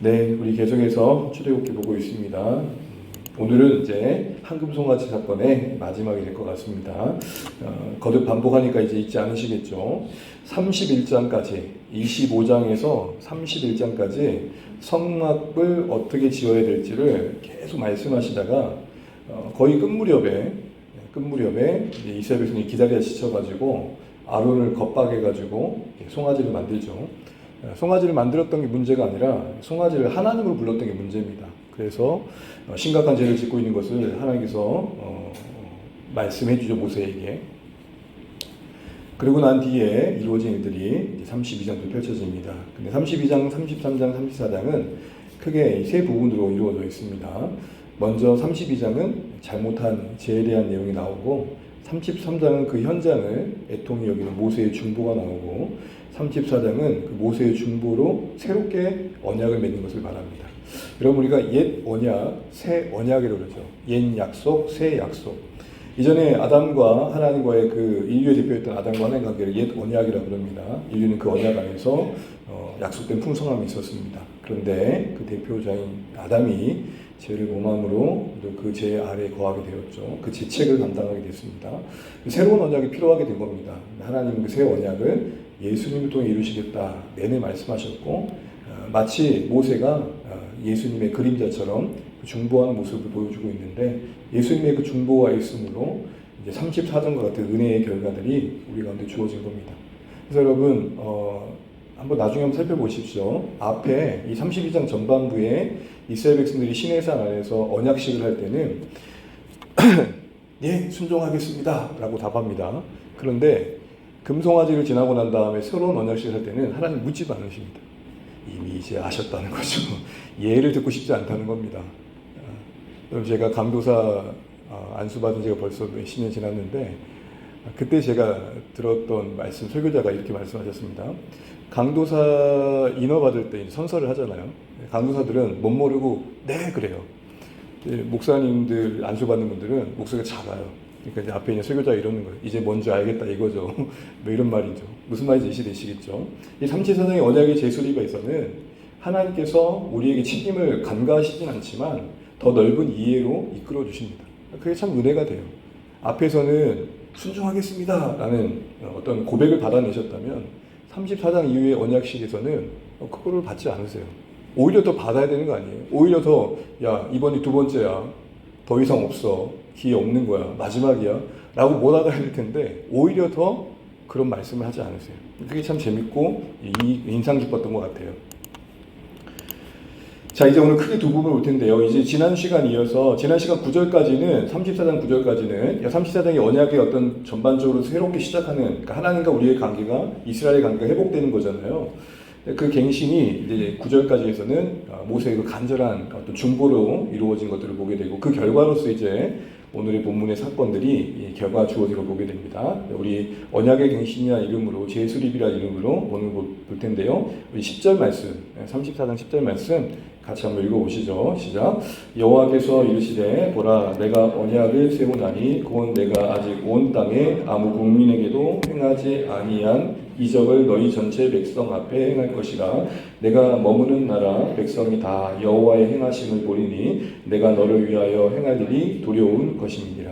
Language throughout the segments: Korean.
네, 우리 계속해서 출애굽기 보고 있습니다. 오늘은 이제 황금 송아지 사건의 마지막이 될 것 같습니다. 거듭 반복하니까 이제 잊지 않으시겠죠. 31장까지, 25장에서 31장까지 성막을 어떻게 지어야 될지를 계속 말씀하시다가 거의 끝무렵에 이스라엘 백성이 기다려 지쳐가지고 아론을 겁박해가지고 송아지를 만들죠. 송아지를 만들었던 게 문제가 아니라 송아지를 하나님으로 불렀던 게 문제입니다. 그래서 심각한 죄를 짓고 있는 것을 하나님께서 말씀해 주죠, 모세에게. 그리고 난 뒤에 이루어진 일들이 32장도 펼쳐집니다. 근데 32장, 33장, 34장은 크게 세 부분으로 이루어져 있습니다. 먼저 32장은 잘못한 죄에 대한 내용이 나오고, 33장은 그 현장을 애통히 여기는 모세의 중보가 나오고, 34장은 그 모세의 중보로 새롭게 언약을 맺는 것을 말합니다. 여러분, 우리가 옛 언약, 새 언약이라고 그러죠. 옛 약속, 새 약속. 이전에 아담과 하나님과의 그 인류의 대표였던 아담과 하나님 관계를 옛 언약이라고 그럽니다. 인류는 그 언약 안에서 약속된 풍성함이 있었습니다. 그런데 그 대표자인 아담이 죄를 범함으로 그 죄 아래에 거하게 되었죠. 그 죄책을 감당하게 됐습니다. 새로운 언약이 필요하게 된 겁니다. 하나님은 그 새 언약을 예수님을 통해 이루시겠다 내내 말씀하셨고, 마치 모세가 예수님의 그림자처럼 중보하는 모습을 보여주고 있는데, 예수님의 그 중보가 있으므로 이제 34장과 같은 은혜의 결과들이 우리 가운데 주어진 겁니다. 그래서 여러분, 한번 나중에 한번 살펴보십시오. 앞에 이 32장 전반부에 이스라엘 백성들이 시내산 안에서 언약식을 할 때는 예, 순종하겠습니다 라고 답합니다. 그런데 금송아지를 지나고 난 다음에 새로운 언약식을 할 때는 하나님 묻지도 않으십니다. 이미 이제 아셨다는 거죠. 예를 듣고 싶지 않다는 겁니다. 제가 강도사 안수받은 지가 벌써 몇십 년 지났는데, 그때 제가 들었던 말씀, 설교자가 이렇게 말씀하셨습니다. 강도사 인허 받을 때 선서를 하잖아요. 강도사들은 못 모르고 네 그래요. 목사님들 안수받는 분들은 목소리가 작아요. 그러니까 이제 앞에 있는 설교자가 이러는 거예요. 이제 뭔지 알겠다 이거죠. 뭐 이런 말이죠. 무슨 말인지 이해되시겠죠? 이 34장의 언약의 재수립에서는 하나님께서 우리에게 책임을 간과하시진 않지만 더 넓은 이해로 이끌어 주십니다. 그게 참 은혜가 돼요. 앞에서는 순종하겠습니다 라는 어떤 고백을 받아내셨다면 34장 이후의 언약식에서는 그거를 받지 않으세요. 오히려 더 받아야 되는 거 아니에요? 오히려 더, 야, 이번이 두 번째야. 더 이상 없어. 기회 없는 거야. 마지막이야. 라고 몰아가야 될 텐데, 오히려 더 그런 말씀을 하지 않으세요. 그게 참 재밌고 인상 깊었던 것 같아요. 자, 이제 오늘 크게 두 부분을 볼 텐데요. 이제 지난 시간 이어서, 지난 시간 9절까지는, 34장 9절까지는 34장의 언약의 어떤 전반적으로 새롭게 시작하는, 그러니까 하나님과 우리의 관계가, 이스라엘의 관계가 회복되는 거잖아요. 그 갱신이 이제 9절까지에서는 모세의 그 간절한 어떤 중보로 이루어진 것들을 보게 되고, 그 결과로서 이제 오늘의 본문의 사건들이 결과 주어진 걸 보게 됩니다. 우리 언약의 갱신이라는 이름으로, 재수립이라는 이름으로 오늘 볼 텐데요. 우리 10절 말씀, 34장 10절 말씀 같이 한번 읽어보시죠. 시작. 여호와께서 이르시되 보라, 내가 언약을 세우나니 그건 내가 아직 온 땅에 아무 국민에게도 행하지 아니한 이적을 너희 전체 백성 앞에 행할 것이라. 내가 머무는 나라 백성이 다 여호와의 행하심을 보리니 내가 너를 위하여 행할 일이 두려운 것입니다.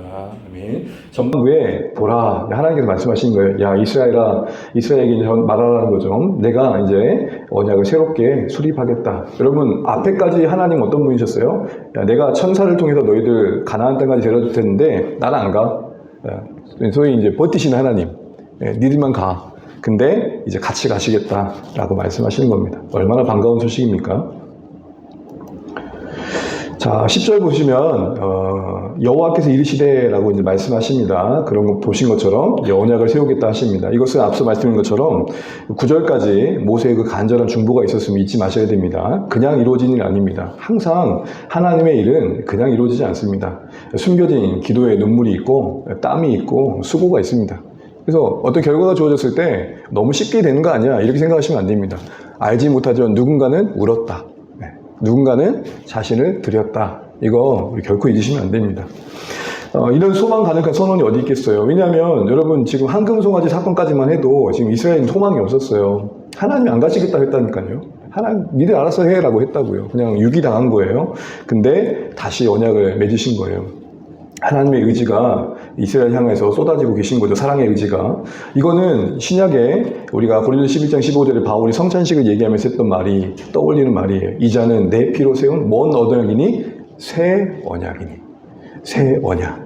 아멘. 전반부에 보라, 하나님께서 말씀하신 거예요. 야, 이스라엘에게 말하라는 거죠. 내가 이제 언약을 새롭게 수립하겠다. 여러분, 앞에까지 하나님 어떤 분이셨어요? 야, 내가 천사를 통해서 너희들 가나안 땅까지 데려줄 텐데 나는 안 가. 소위 이제 버티시는 하나님. 니들만 가. 근데 이제 같이 가시겠다라고 말씀하시는 겁니다. 얼마나 반가운 소식입니까? 자, 10절 보시면 여호와께서 이르시되라고 이제 말씀하십니다. 그런 거 보신 것처럼 언약을 세우겠다 하십니다. 이것은 앞서 말씀드린 것처럼 9절까지 모세의 그 간절한 중보가 있었음을 잊지 마셔야 됩니다. 그냥 이루어진 일 아닙니다. 항상 하나님의 일은 그냥 이루어지지 않습니다. 숨겨진 기도에 눈물이 있고 땀이 있고 수고가 있습니다. 그래서 어떤 결과가 주어졌을 때 너무 쉽게 되는 거 아니야 이렇게 생각하시면 안 됩니다. 알지 못하지만 누군가는 울었다. 누군가는 자신을 드렸다. 이거 우리 결코 잊으시면 안 됩니다. 이런 소망 가득한 선언이 어디 있겠어요. 왜냐하면 여러분 지금 황금 송아지 사건까지만 해도 지금 이스라엘은 소망이 없었어요. 하나님이 안 가시겠다 했다니까요. 하나님 니들 알아서 해라고 했다고요. 그냥 유기당한 거예요. 근데 다시 언약을 맺으신 거예요. 하나님의 의지가 이스라엘 향해서 쏟아지고 계신 거죠. 사랑의 의지가. 이거는 신약에 우리가 고린도서 11장 15절에 바울이 성찬식을 얘기하면서 했던 말이 떠올리는 말이에요. 이자는 내 피로 세운 뭔 언약이니? 새 언약이니. 새 언약.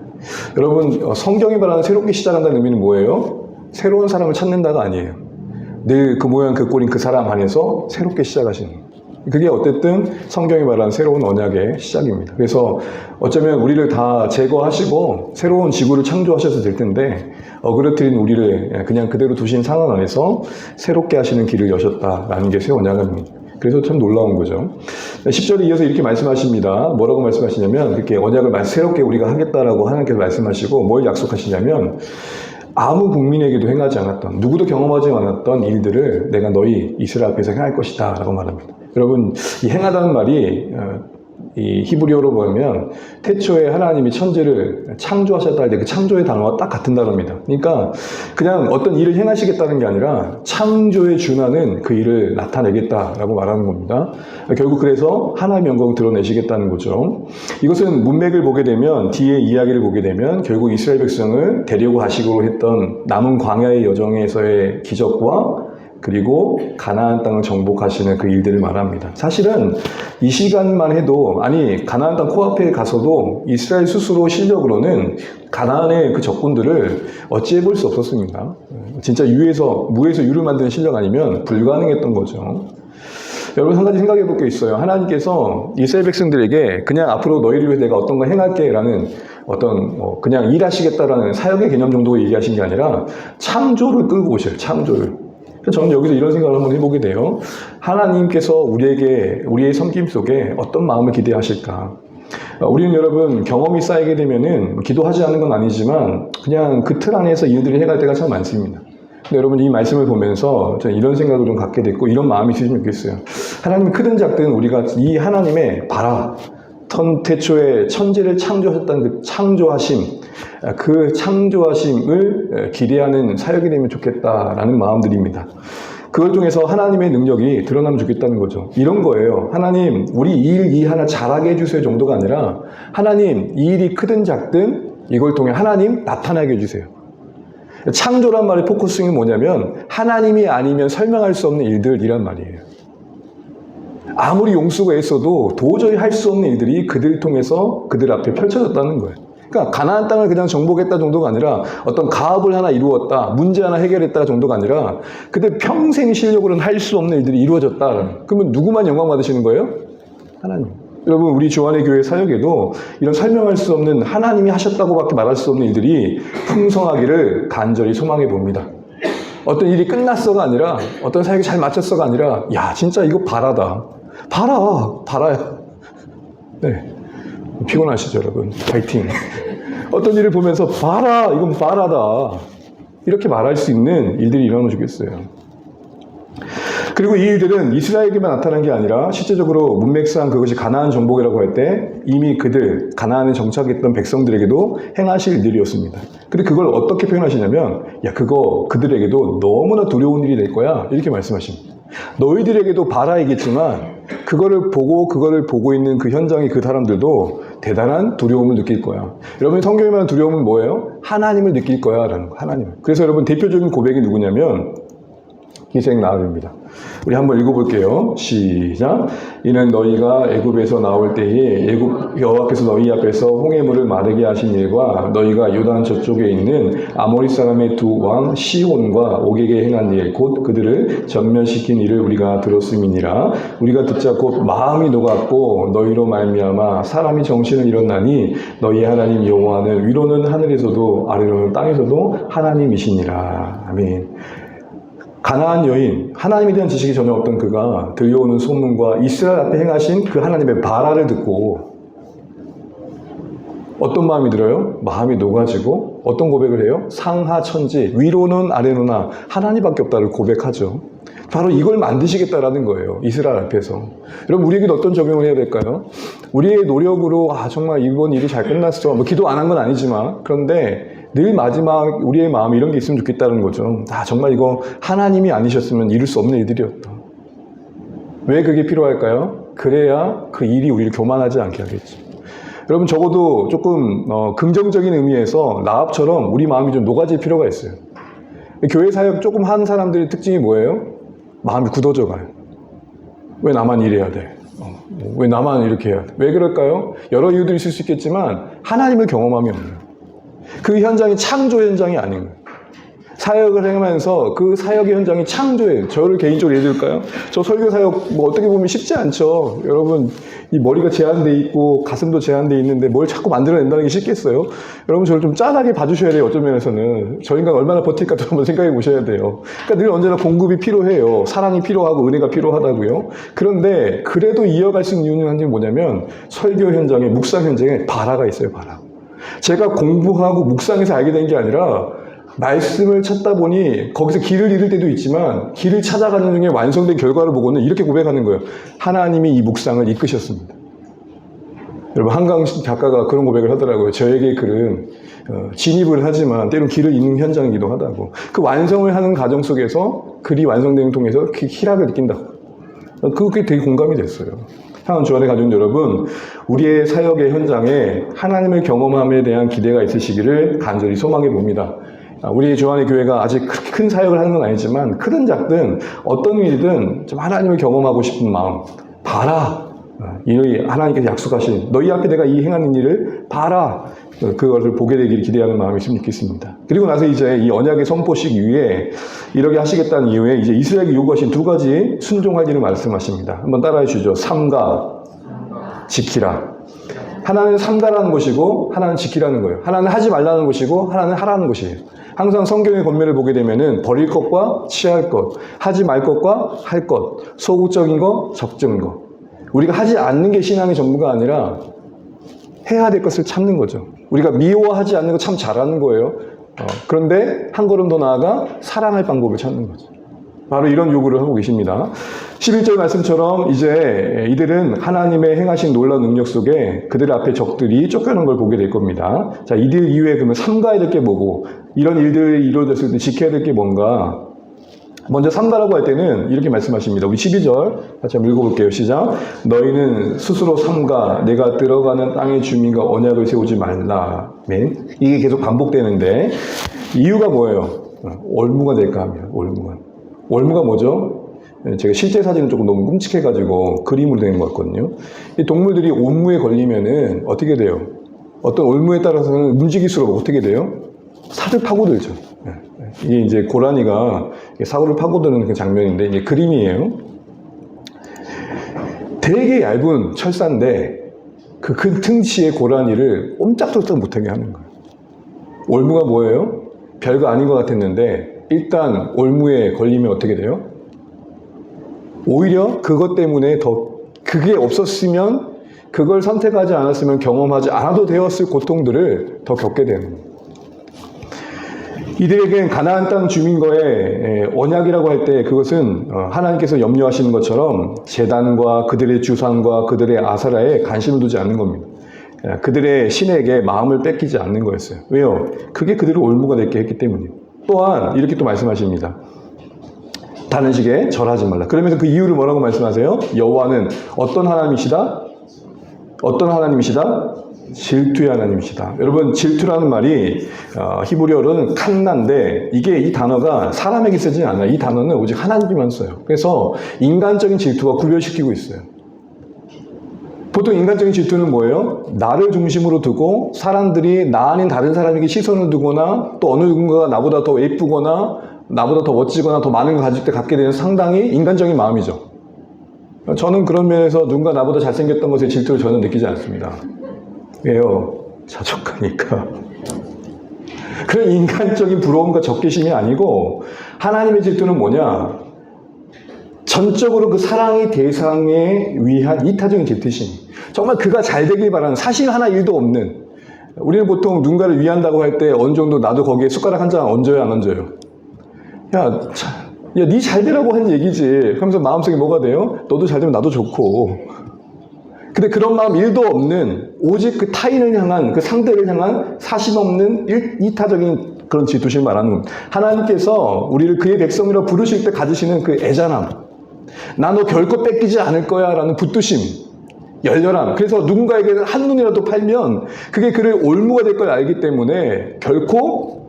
여러분, 성경이 말하는 새롭게 시작한다는 의미는 뭐예요? 새로운 사람을 찾는다가 아니에요. 늘 그 모양 그 꼴인 그 사람 안에서 새롭게 시작하시는 거예요. 그게 어쨌든 성경이 말하는 새로운 언약의 시작입니다. 그래서 어쩌면 우리를 다 제거하시고 새로운 지구를 창조하셔도 될 텐데 어그러뜨린 우리를 그냥 그대로 두신 상황 안에서 새롭게 하시는 길을 여셨다라는 게 새 언약입니다. 그래서 참 놀라운 거죠. 10절에 이어서 이렇게 말씀하십니다. 뭐라고 말씀하시냐면 그렇게 언약을 새롭게 우리가 하겠다라고 하나님께서 말씀하시고 뭘 약속하시냐면 아무 국민에게도 행하지 않았던, 누구도 경험하지 않았던 일들을 내가 너희 이스라엘 앞에서 행할 것이다 라고 말합니다. 여러분, 이 행하다는 말이 이 히브리어로 보면 태초에 하나님이 천지를 창조하셨다 할 때 그 창조의 단어와 딱 같은 단어입니다. 그러니까 그냥 어떤 일을 행하시겠다는 게 아니라 창조에 준하는 그 일을 나타내겠다라고 말하는 겁니다. 결국 그래서 하나님의 영광을 드러내시겠다는 거죠. 이것은 문맥을 보게 되면 뒤에 이야기를 보게 되면 결국 이스라엘 백성을 데리고 가시기로 했던 남은 광야의 여정에서의 기적과 그리고 가나안 땅을 정복하시는 그 일들을 말합니다. 사실은 이 시간만 해도 아니 가나안 땅 코앞에 가서도 이스라엘 스스로 실력으로는 가나안의 그 적군들을 어찌해 볼 수 없었습니다. 진짜 무에서 유를 만드는 실력 아니면 불가능했던 거죠. 여러분 한 가지 생각해 볼 게 있어요. 하나님께서 이스라엘 백성들에게 그냥 앞으로 너희를 위해 내가 어떤 걸 행할게 라는 어떤 그냥 일하시겠다라는 사역의 개념 정도 얘기하신 게 아니라 창조를 끌고 오셔요. 창조를. 저는 여기서 이런 생각을 한번 해보게 돼요. 하나님께서 우리의 섬김 속에 어떤 마음을 기대하실까? 우리는 여러분 경험이 쌓이게 되면은 기도하지 않는 건 아니지만 그냥 그 틀 안에서 일들을 해갈 때가 참 많습니다. 근데 여러분 이 말씀을 보면서 저는 이런 생각을 좀 갖게 됐고 이런 마음이 있으시면 좋겠어요. 하나님 크든 작든 우리가 이 하나님의 태초에 천지를 창조하셨다는 그 창조하심, 그 창조하심을 기대하는 사역이 되면 좋겠다라는 마음들입니다. 그걸 통해서 하나님의 능력이 드러나면 좋겠다는 거죠. 이런 거예요. 하나님, 우리 이 하나 잘하게 해주세요 정도가 아니라 하나님, 이 일이 크든 작든 이걸 통해 하나님 나타나게 해주세요. 창조란 말의 포커싱이 뭐냐면 하나님이 아니면 설명할 수 없는 일들이란 말이에요. 아무리 용수가 있어도 도저히 할 수 없는 일들이 그들 통해서 그들 앞에 펼쳐졌다는 거예요. 그러니까 가나안 땅을 그냥 정복했다 정도가 아니라 어떤 가업을 하나 이루었다, 문제 하나 해결했다 정도가 아니라 그들 평생 실력으로는 할 수 없는 일들이 이루어졌다. 그러면 누구만 영광 받으시는 거예요? 하나님. 여러분 우리 주안의 교회 사역에도 이런 설명할 수 없는 하나님이 하셨다고밖에 말할 수 없는 일들이 풍성하기를 간절히 소망해 봅니다. 어떤 일이 끝났어가 아니라 어떤 사역이 잘 마쳤어가 아니라 야 진짜 이거 바라다. 바라야. 네. 피곤하시죠, 여러분? 파이팅. 어떤 일을 보면서 봐라, 이건 바라다. 이렇게 말할 수 있는 일들이 일어나면 좋겠어요. 그리고 이 일들은 이스라엘에게만 나타난 게 아니라 실제적으로 문맥상 그것이 가나안 정복이라고 할 때 이미 가나안에 정착했던 백성들에게도 행하실 일들이었습니다. 근데 그걸 어떻게 표현하시냐면 야 그거 그들에게도 너무나 두려운 일이 될 거야 이렇게 말씀하십니다. 너희들에게도 바라이겠지만 그거를 보고 있는 그 현장의 그 사람들도 대단한 두려움을 느낄 거야. 여러분 성경에 말하는 두려움은 뭐예요? 하나님을 느낄 거야 라는 거. 하나님. 그래서 여러분 대표적인 고백이 누구냐면 희생 나흘입니다. 우리 한번 읽어볼게요. 시작. 이는 너희가 애굽에서 나올 때에 여호와께서 너희 앞에서 홍해물을 마르게 하신 일과 너희가 요단 저쪽에 있는 아모리 사람의 두 왕 시온과 옥에게 행한 일 곧 그들을 전멸시킨 일을 우리가 들었음이니라. 우리가 듣자 곧 마음이 녹았고 너희로 말미암아 사람이 정신을 잃었나니 너희 하나님 여호와는 위로는 하늘에서도 아래로는 땅에서도 하나님이시니라. 아멘. 가나안 여인, 하나님에 대한 지식이 전혀 없던 그가 들려오는 소문과 이스라엘 앞에 행하신 그 하나님의 바라를 듣고 어떤 마음이 들어요? 마음이 녹아지고 어떤 고백을 해요? 상하천지, 위로는 아래로나 하나님밖에 없다를 고백하죠. 바로 이걸 만드시겠다라는 거예요. 이스라엘 앞에서. 여러분 우리에게는 어떤 적용을 해야 될까요? 우리의 노력으로 정말 이번 일이 잘 끝났어. 기도 안 한 건 아니지만 그런데 늘 마지막 우리의 마음에 이런 게 있으면 좋겠다는 거죠. 정말 이거 하나님이 아니셨으면 이룰 수 없는 일들이었다. 왜 그게 필요할까요? 그래야 그 일이 우리를 교만하지 않게 하겠죠. 여러분 적어도 조금 긍정적인 의미에서 라합처럼 우리 마음이 좀 녹아질 필요가 있어요. 교회 사역 조금 하는 사람들의 특징이 뭐예요? 마음이 굳어져 가요. 왜 나만 이래야 돼? 왜 나만 이렇게 해야 돼? 왜 그럴까요? 여러 이유들이 있을 수 있겠지만 하나님을 경험함이 없는 그 현장이 창조 현장이 아닌 거예요. 사역을 행하면서 그 사역의 현장이 창조예요. 저를 개인적으로 예를 들까요? 저 설교 사역 뭐 어떻게 보면 쉽지 않죠. 여러분 이 머리가 제한돼 있고 가슴도 제한돼 있는데 뭘 자꾸 만들어낸다는 게 쉽겠어요? 여러분 저를 좀 짠하게 봐주셔야 돼요. 어떤 면에서는 저 인간 얼마나 버틸까도 한번 생각해 보셔야 돼요. 그러니까 늘 언제나 공급이 필요해요. 사랑이 필요하고 은혜가 필요하다고요. 그런데 그래도 이어갈 수 있는 이유는 한 게 뭐냐면 설교 현장에 묵상 현장에 바라가 있어요. 바라. 제가 공부하고 묵상해서 알게 된 게 아니라 말씀을 찾다 보니 거기서 길을 잃을 때도 있지만 길을 찾아가는 중에 완성된 결과를 보고는 이렇게 고백하는 거예요. 하나님이 이 묵상을 이끄셨습니다. 여러분 한강 작가가 그런 고백을 하더라고요. 저에게 글은 진입을 하지만 때론 길을 잃는 현장이기도 하다고. 그 완성을 하는 과정 속에서 글이 완성되는 통해서 그 희락을 느낀다고. 그게 되게 공감이 됐어요. 사랑하는 주 안에 가족 여러분, 우리의 사역의 현장에 하나님을 경험함에 대한 기대가 있으시기를 간절히 소망해 봅니다. 우리 주 안의 교회가 아직 그렇게 큰 사역을 하는 건 아니지만 크든 작든 어떤 일이든 좀 하나님을 경험하고 싶은 마음 봐라. 이 하나님께서 약속하신 너희 앞에 내가 이 행하는 일을 봐라. 그것을 보게 되기를 기대하는 마음이 있으면 좋겠습니다. 그리고 나서 이제 이 언약의 선포식 이후에 이렇게 하시겠다는 이후에 이제 이스라엘에게 요구하신 두 가지 순종할 일을 말씀하십니다. 한번 따라해 주시죠. 삼가 지키라. 하나는 삼가라는 것이고 하나는 지키라는 거예요. 하나는 하지 말라는 것이고 하나는 하라는 것이에요. 항상 성경의 권면을 보게 되면은 버릴 것과 취할 것, 하지 말 것과 할 것, 소극적인 것, 적정인 것. 우리가 하지 않는 게 신앙의 전부가 아니라 해야 될 것을 참는 거죠. 우리가 미워하지 않는 거 참 잘하는 거예요. 그런데 한 걸음 더 나아가 사랑할 방법을 찾는 거죠. 바로 이런 요구를 하고 계십니다. 11절 말씀처럼 이제 이들은 하나님의 행하신 놀라운 능력 속에 그들 앞에 적들이 쫓겨난 걸 보게 될 겁니다. 자, 이들 이후에 그러면 삼가야 될 게 뭐고 이런 일들이 이루어졌을 때 지켜야 될 게 뭔가. 먼저 삼가라고 할 때는 이렇게 말씀하십니다. 우리 12절 같이 한번 읽어볼게요. 시작. 너희는 스스로 삼가 내가 들어가는 땅의 주민과 언약을 세우지 말라. 아멘. 이게 계속 반복되는데 이유가 뭐예요? 올무가 될까 합니다. 올무가. 올무가 뭐죠? 제가 실제 사진은 조금 너무 끔찍해가지고 그림으로 된 것 같거든요. 이 동물들이 올무에 걸리면은 어떻게 돼요? 어떤 올무에 따라서는 움직일수록 어떻게 돼요? 살을 파고들죠. 이게 이제 고라니가 사고를 파고드는 그 장면인데 이게 그림이에요. 되게 얇은 철사인데 그 큰 등치의 고라니를 옴짝달싹 못하게 하는 거예요. 올무가 뭐예요? 별거 아닌 것 같았는데 일단 올무에 걸리면 어떻게 돼요? 오히려 그것 때문에 더 그게 없었으면 그걸 선택하지 않았으면 경험하지 않아도 되었을 고통들을 더 겪게 되는 거예요. 이들에겐 가나안 땅 주민과의 언약이라고 할 때 그것은 하나님께서 염려하시는 것처럼 제단과 그들의 주상과 그들의 아사라에 관심을 두지 않는 겁니다. 그들의 신에게 마음을 뺏기지 않는 거였어요. 왜요? 그게 그들을 올무가 되게 했기 때문이에요. 또한 이렇게 또 말씀하십니다. 다른 식에 절하지 말라. 그러면서 그 이유를 뭐라고 말씀하세요? 여호와는 어떤 하나님이시다? 어떤 하나님이시다? 질투의 하나님이시다. 여러분 질투라는 말이 히브리어로는 칸나인데 이게 이 단어가 사람에게 쓰지 않아요. 이 단어는 오직 하나님께만 써요. 그래서 인간적인 질투와 구별시키고 있어요. 보통 인간적인 질투는 뭐예요? 나를 중심으로 두고 사람들이 나 아닌 다른 사람에게 시선을 두거나 또 어느 누군가가 나보다 더 예쁘거나 나보다 더 멋지거나 더 많은 걸 가질 때 갖게 되는 상당히 인간적인 마음이죠. 저는 그런 면에서 누군가 나보다 잘생겼던 것에 질투를 저는 느끼지 않습니다. 왜요? 자족하니까. 그런 인간적인 부러움과 적개심이 아니고 하나님의 질투는 뭐냐? 전적으로 그 사랑의 대상에 위한 이타적인 질투심. 정말 그가 잘 되길 바라는 사실 하나 일도 없는. 우리는 보통 누군가를 위한다고 할 때 어느 정도 나도 거기에 숟가락 한 장 얹어요, 안 얹어요? 야, 니 잘 되라고 한 얘기지. 그러면서 마음속에 뭐가 돼요? 너도 잘 되면 나도 좋고. 근데 그런 마음 일도 없는 오직 그 타인을 향한 그 상대를 향한 사심 없는 이타적인 그런 질투심을 말하는 겁니다. 하나님께서 우리를 그의 백성이라고 부르실 때 가지시는 그 애잔함 나 너 결코 뺏기지 않을 거야 라는 붙드심, 열렬함. 그래서 누군가에게 한눈이라도 팔면 그게 그를 올무가 될 걸 알기 때문에 결코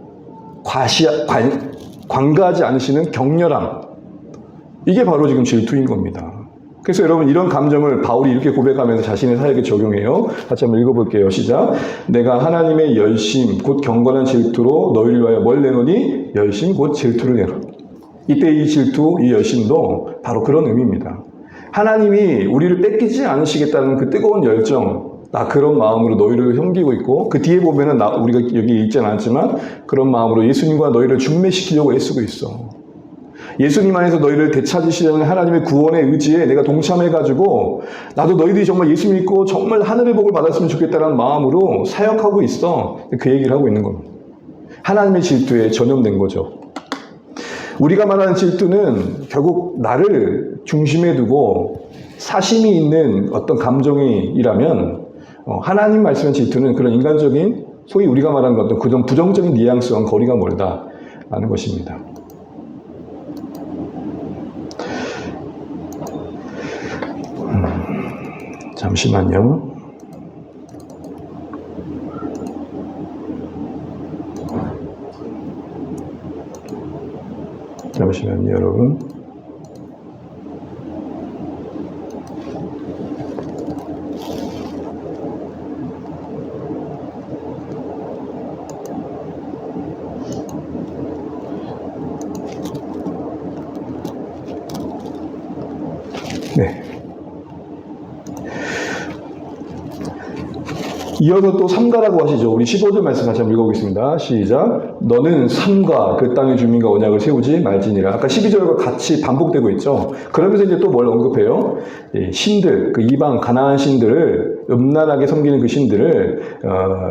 관가하지 않으시는 격렬함. 이게 바로 지금 질투인 겁니다. 그래서 여러분 이런 감정을 바울이 이렇게 고백하면서 자신의 사역에 적용해요. 같이 한번 읽어볼게요. 시작. 내가 하나님의 열심 곧 경건한 질투로 너희를 위하여 뭘 내노니? 열심 곧 질투를 내라. 이때 이 질투, 이 열심도 바로 그런 의미입니다. 하나님이 우리를 뺏기지 않으시겠다는 그 뜨거운 열정, 나 그런 마음으로 너희를 섬기고 있고, 그 뒤에 보면은 우리가 여기 읽지는 않지만 그런 마음으로 예수님과 너희를 중매시키려고 애쓰고 있어. 예수님 안에서 너희를 되찾으시려는 하나님의 구원의 의지에 내가 동참해가지고 나도 너희들이 정말 예수 믿고 정말 하늘의 복을 받았으면 좋겠다는 마음으로 사역하고 있어. 그 얘기를 하고 있는 겁니다. 하나님의 질투에 전염된 거죠. 우리가 말하는 질투는 결국 나를 중심에 두고 사심이 있는 어떤 감정이라면 하나님 말씀의 질투는 그런 인간적인 소위 우리가 말하는 어떤 그런 부정적인 뉘앙스와는 거리가 멀다라는 것입니다. 잠시만요. 잠시만요, 여러분. 네. 이어서 또 삼가라고 하시죠. 우리 15절 말씀 같이 한번 읽어보겠습니다. 시작. 너는 삼가 그 땅의 주민과 언약을 세우지 말지니라. 아까 12절과 같이 반복되고 있죠. 그러면서 이제 또 뭘 언급해요? 신들, 그 이방 가나안 신들을 음란하게 섬기는 그 신들을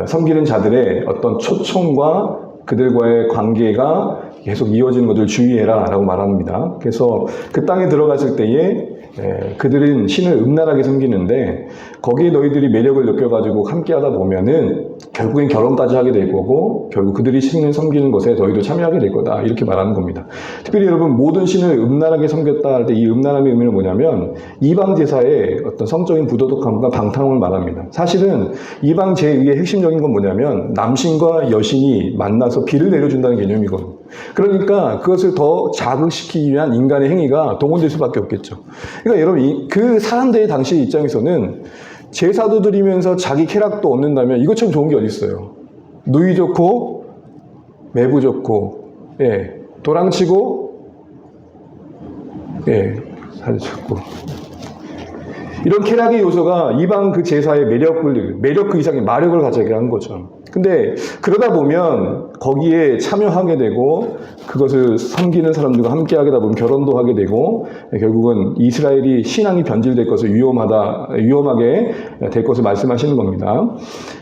섬기는 자들의 어떤 초청과 그들과의 관계가 계속 이어지는 것을 주의해라 라고 말합니다. 그래서 그 땅에 들어갔을 때에 그들은 신을 음란하게 섬기는데 거기에 너희들이 매력을 느껴가지고 함께 하다 보면은 결국엔 결혼까지 하게 될 거고 결국 그들이 신을 섬기는 것에 너희도 참여하게 될 거다 이렇게 말하는 겁니다. 특별히 여러분 모든 신을 음란하게 섬겼다 할 때 이 음란함의 의미는 뭐냐면 이방 제사의 어떤 성적인 부도덕함과 방탕함을 말합니다. 사실은 이방 제의의 핵심적인 건 뭐냐면 남신과 여신이 만나서 비를 내려준다는 개념이거든요. 그러니까 그것을 더 자극시키기 위한 인간의 행위가 동원될 수밖에 없겠죠. 그러니까 여러분 그 사람들의 당시 입장에서는 제사도 드리면서 자기 쾌락도 얻는다면 이것처럼 좋은 게 어디 있어요. 누이 좋고 매부 좋고 도랑치고 살 좋고 이런 쾌락의 요소가 이방 그 제사의 매력 그 이상의 마력을 가져게 한 거죠. 근데 그러다 보면 거기에 참여하게 되고 그것을 섬기는 사람들과 함께 하게 되다 보면 결혼도 하게 되고 결국은 이스라엘이 신앙이 변질될 것을 위험하게 될 것을 말씀하시는 겁니다.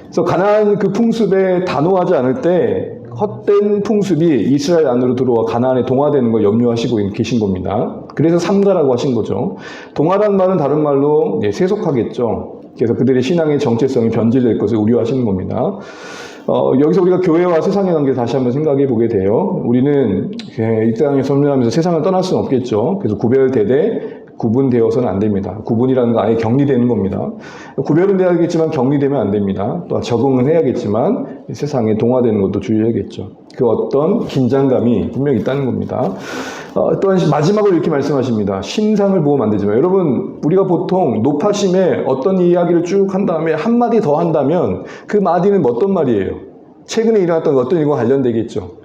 그래서 가나안 그 풍습에 단호하지 않을 때 헛된 풍습이 이스라엘 안으로 들어와 가나안에 동화되는 걸 염려하시고 계신 겁니다. 그래서 삼가라고 하신 거죠. 동화란 말은 다른 말로 세속하겠죠. 그래서 그들의 신앙의 정체성이 변질될 것을 우려하시는 겁니다. 여기서 우리가 교회와 세상의 관계를 다시 한번 생각해 보게 돼요. 우리는 이 땅에 섬유하면서 세상을 떠날 수는 없겠죠. 그래서 구별되되 구분되어서는 안 됩니다. 구분이라는 거 아예 격리되는 겁니다. 구별은 돼야겠지만 격리되면 안 됩니다. 또 적응은 해야겠지만 세상에 동화되는 것도 주의해야겠죠. 그 어떤 긴장감이 분명히 있다는 겁니다. 또한 마지막으로 이렇게 말씀하십니다. 신상을 보고 만들지 마. 여러분 우리가 보통 노파심에 어떤 이야기를 쭉 한 다음에 한마디 더 한다면 그 마디는 어떤 말이에요? 최근에 일어났던 어떤 일과 관련되겠죠.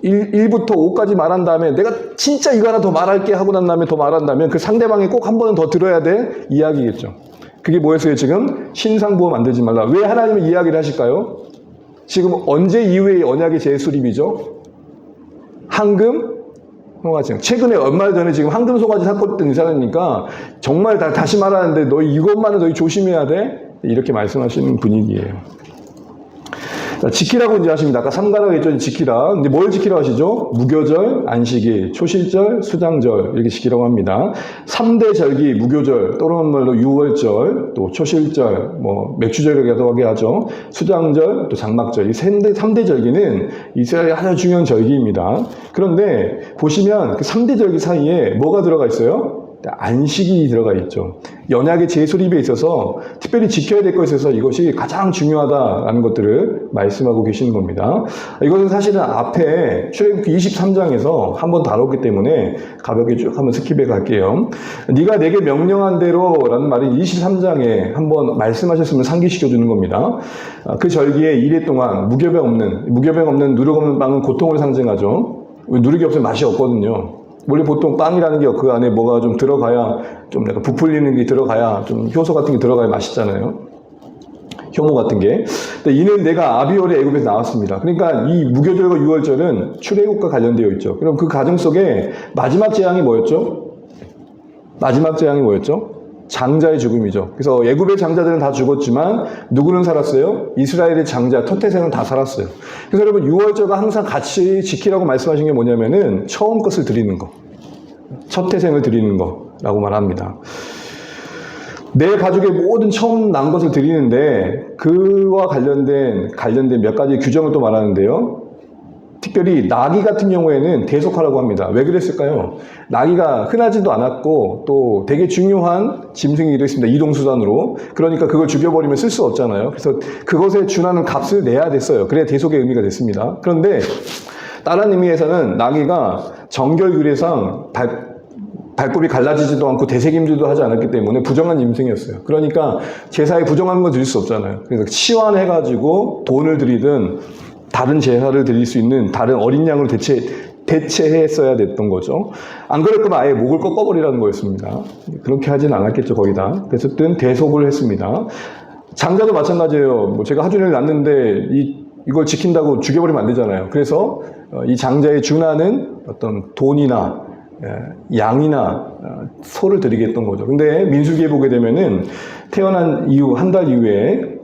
1부터 5까지 말한 다음에 내가 진짜 이거 하나 더 말할게 하고 난 다음에 더 말한다면 그 상대방이 꼭 한 번은 더 들어야 될 이야기겠죠. 그게 뭐였어요 지금? 신상부호 만들지 말라. 왜 하나님은 이야기를 하실까요? 지금 언제 이후에 언약의 재수립이죠? 황금, 송아지. 최근에 얼마 전에 지금 황금 송아지 사건 때 있었으니까 정말 다시 말하는데 너희 이것만은 너희 조심해야 돼. 이렇게 말씀하시는 분위기예요. 자, 지키라고 이제 하십니다. 아까 삼가라고 했죠. 지키라. 근데 뭘 지키라고 하시죠? 무교절, 안식일, 초실절, 수장절 이렇게 지키라고 합니다. 3대 절기, 무교절, 또는 말로 유월절, 또 초실절, 뭐 맥주절이라고 하죠. 수장절, 또 장막절. 이 3대 절기는 이스라엘의 아주 중요한 절기입니다. 그런데 보시면 그 3대 절기 사이에 뭐가 들어가 있어요? 안식이 들어가 있죠. 연약의 재수립에 있어서 특별히 지켜야 될 것에 있어서 이것이 가장 중요하다라는 것들을 말씀하고 계시는 겁니다. 이것은 사실은 앞에 출애굽기 23장에서 한번 다뤘기 때문에 가볍게 쭉 한번 스킵해 갈게요. 네가 내게 명령한 대로라는 말이 23장에 한번 말씀하셨으면 상기시켜 주는 겁니다. 그 절기에 2일 동안 무교병 없는 누룩 없는 빵은 고통을 상징하죠. 누룩이 없으면 맛이 없거든요. 원래 보통 빵이라는 게 그 안에 뭐가 좀 들어가야, 좀 약간 부풀리는 게 들어가야, 좀 효소 같은 게 들어가야 맛있잖아요. 효모 같은 게. 근데 이는 내가 아비올의 애굽에서 나왔습니다. 그러니까 이 무교절과 유월절은 출애굽과 관련되어 있죠. 그럼 그 과정 속에 마지막 재앙이 뭐였죠? 장자의 죽음이죠. 그래서 애굽의 장자들은 다 죽었지만 누구는 살았어요? 이스라엘의 장자, 첫 태생은 다 살았어요. 그래서 여러분 유월절과 항상 같이 지키라고 말씀하신 게 뭐냐면은 처음 것을 드리는 거, 첫 태생을 드리는 거라고 말합니다. 내 가족의 모든 처음 난 것을 드리는데 그와 관련된 몇 가지 규정을 또 말하는데요. 특별히 나귀 같은 경우에는 대속하라고 합니다. 왜 그랬을까요? 나귀가 흔하지도 않았고 또 되게 중요한 짐승이기도 했습니다. 이동수단으로. 그러니까 그걸 죽여버리면 쓸 수 없잖아요. 그래서 그것에 준하는 값을 내야 됐어요. 그래야 대속의 의미가 됐습니다. 그런데 다른 의미에서는 나귀가 정결규례상 발톱이 갈라지지도 않고 되새김질도 하지 않았기 때문에 부정한 짐승이었어요. 그러니까 제사에 부정한 거 드릴 수 없잖아요. 그래서 치환해가지고 돈을 드리든 다른 제사를 드릴 수 있는 다른 어린 양으로 대체했어야 됐던 거죠. 안 그럴 거면 아예 목을 꺾어버리라는 거였습니다. 그렇게 하진 않았겠죠, 거기다. 그래서 어쨌든 대속을 했습니다. 장자도 마찬가지예요. 뭐 제가 하준이를 낳는데 이걸 지킨다고 죽여버리면 안 되잖아요. 그래서 이 장자에 준하는 어떤 돈이나 양이나 소를 드리게 했던 거죠. 근데 민수기에 보게 되면은 태어난 이후, 한 달 이후에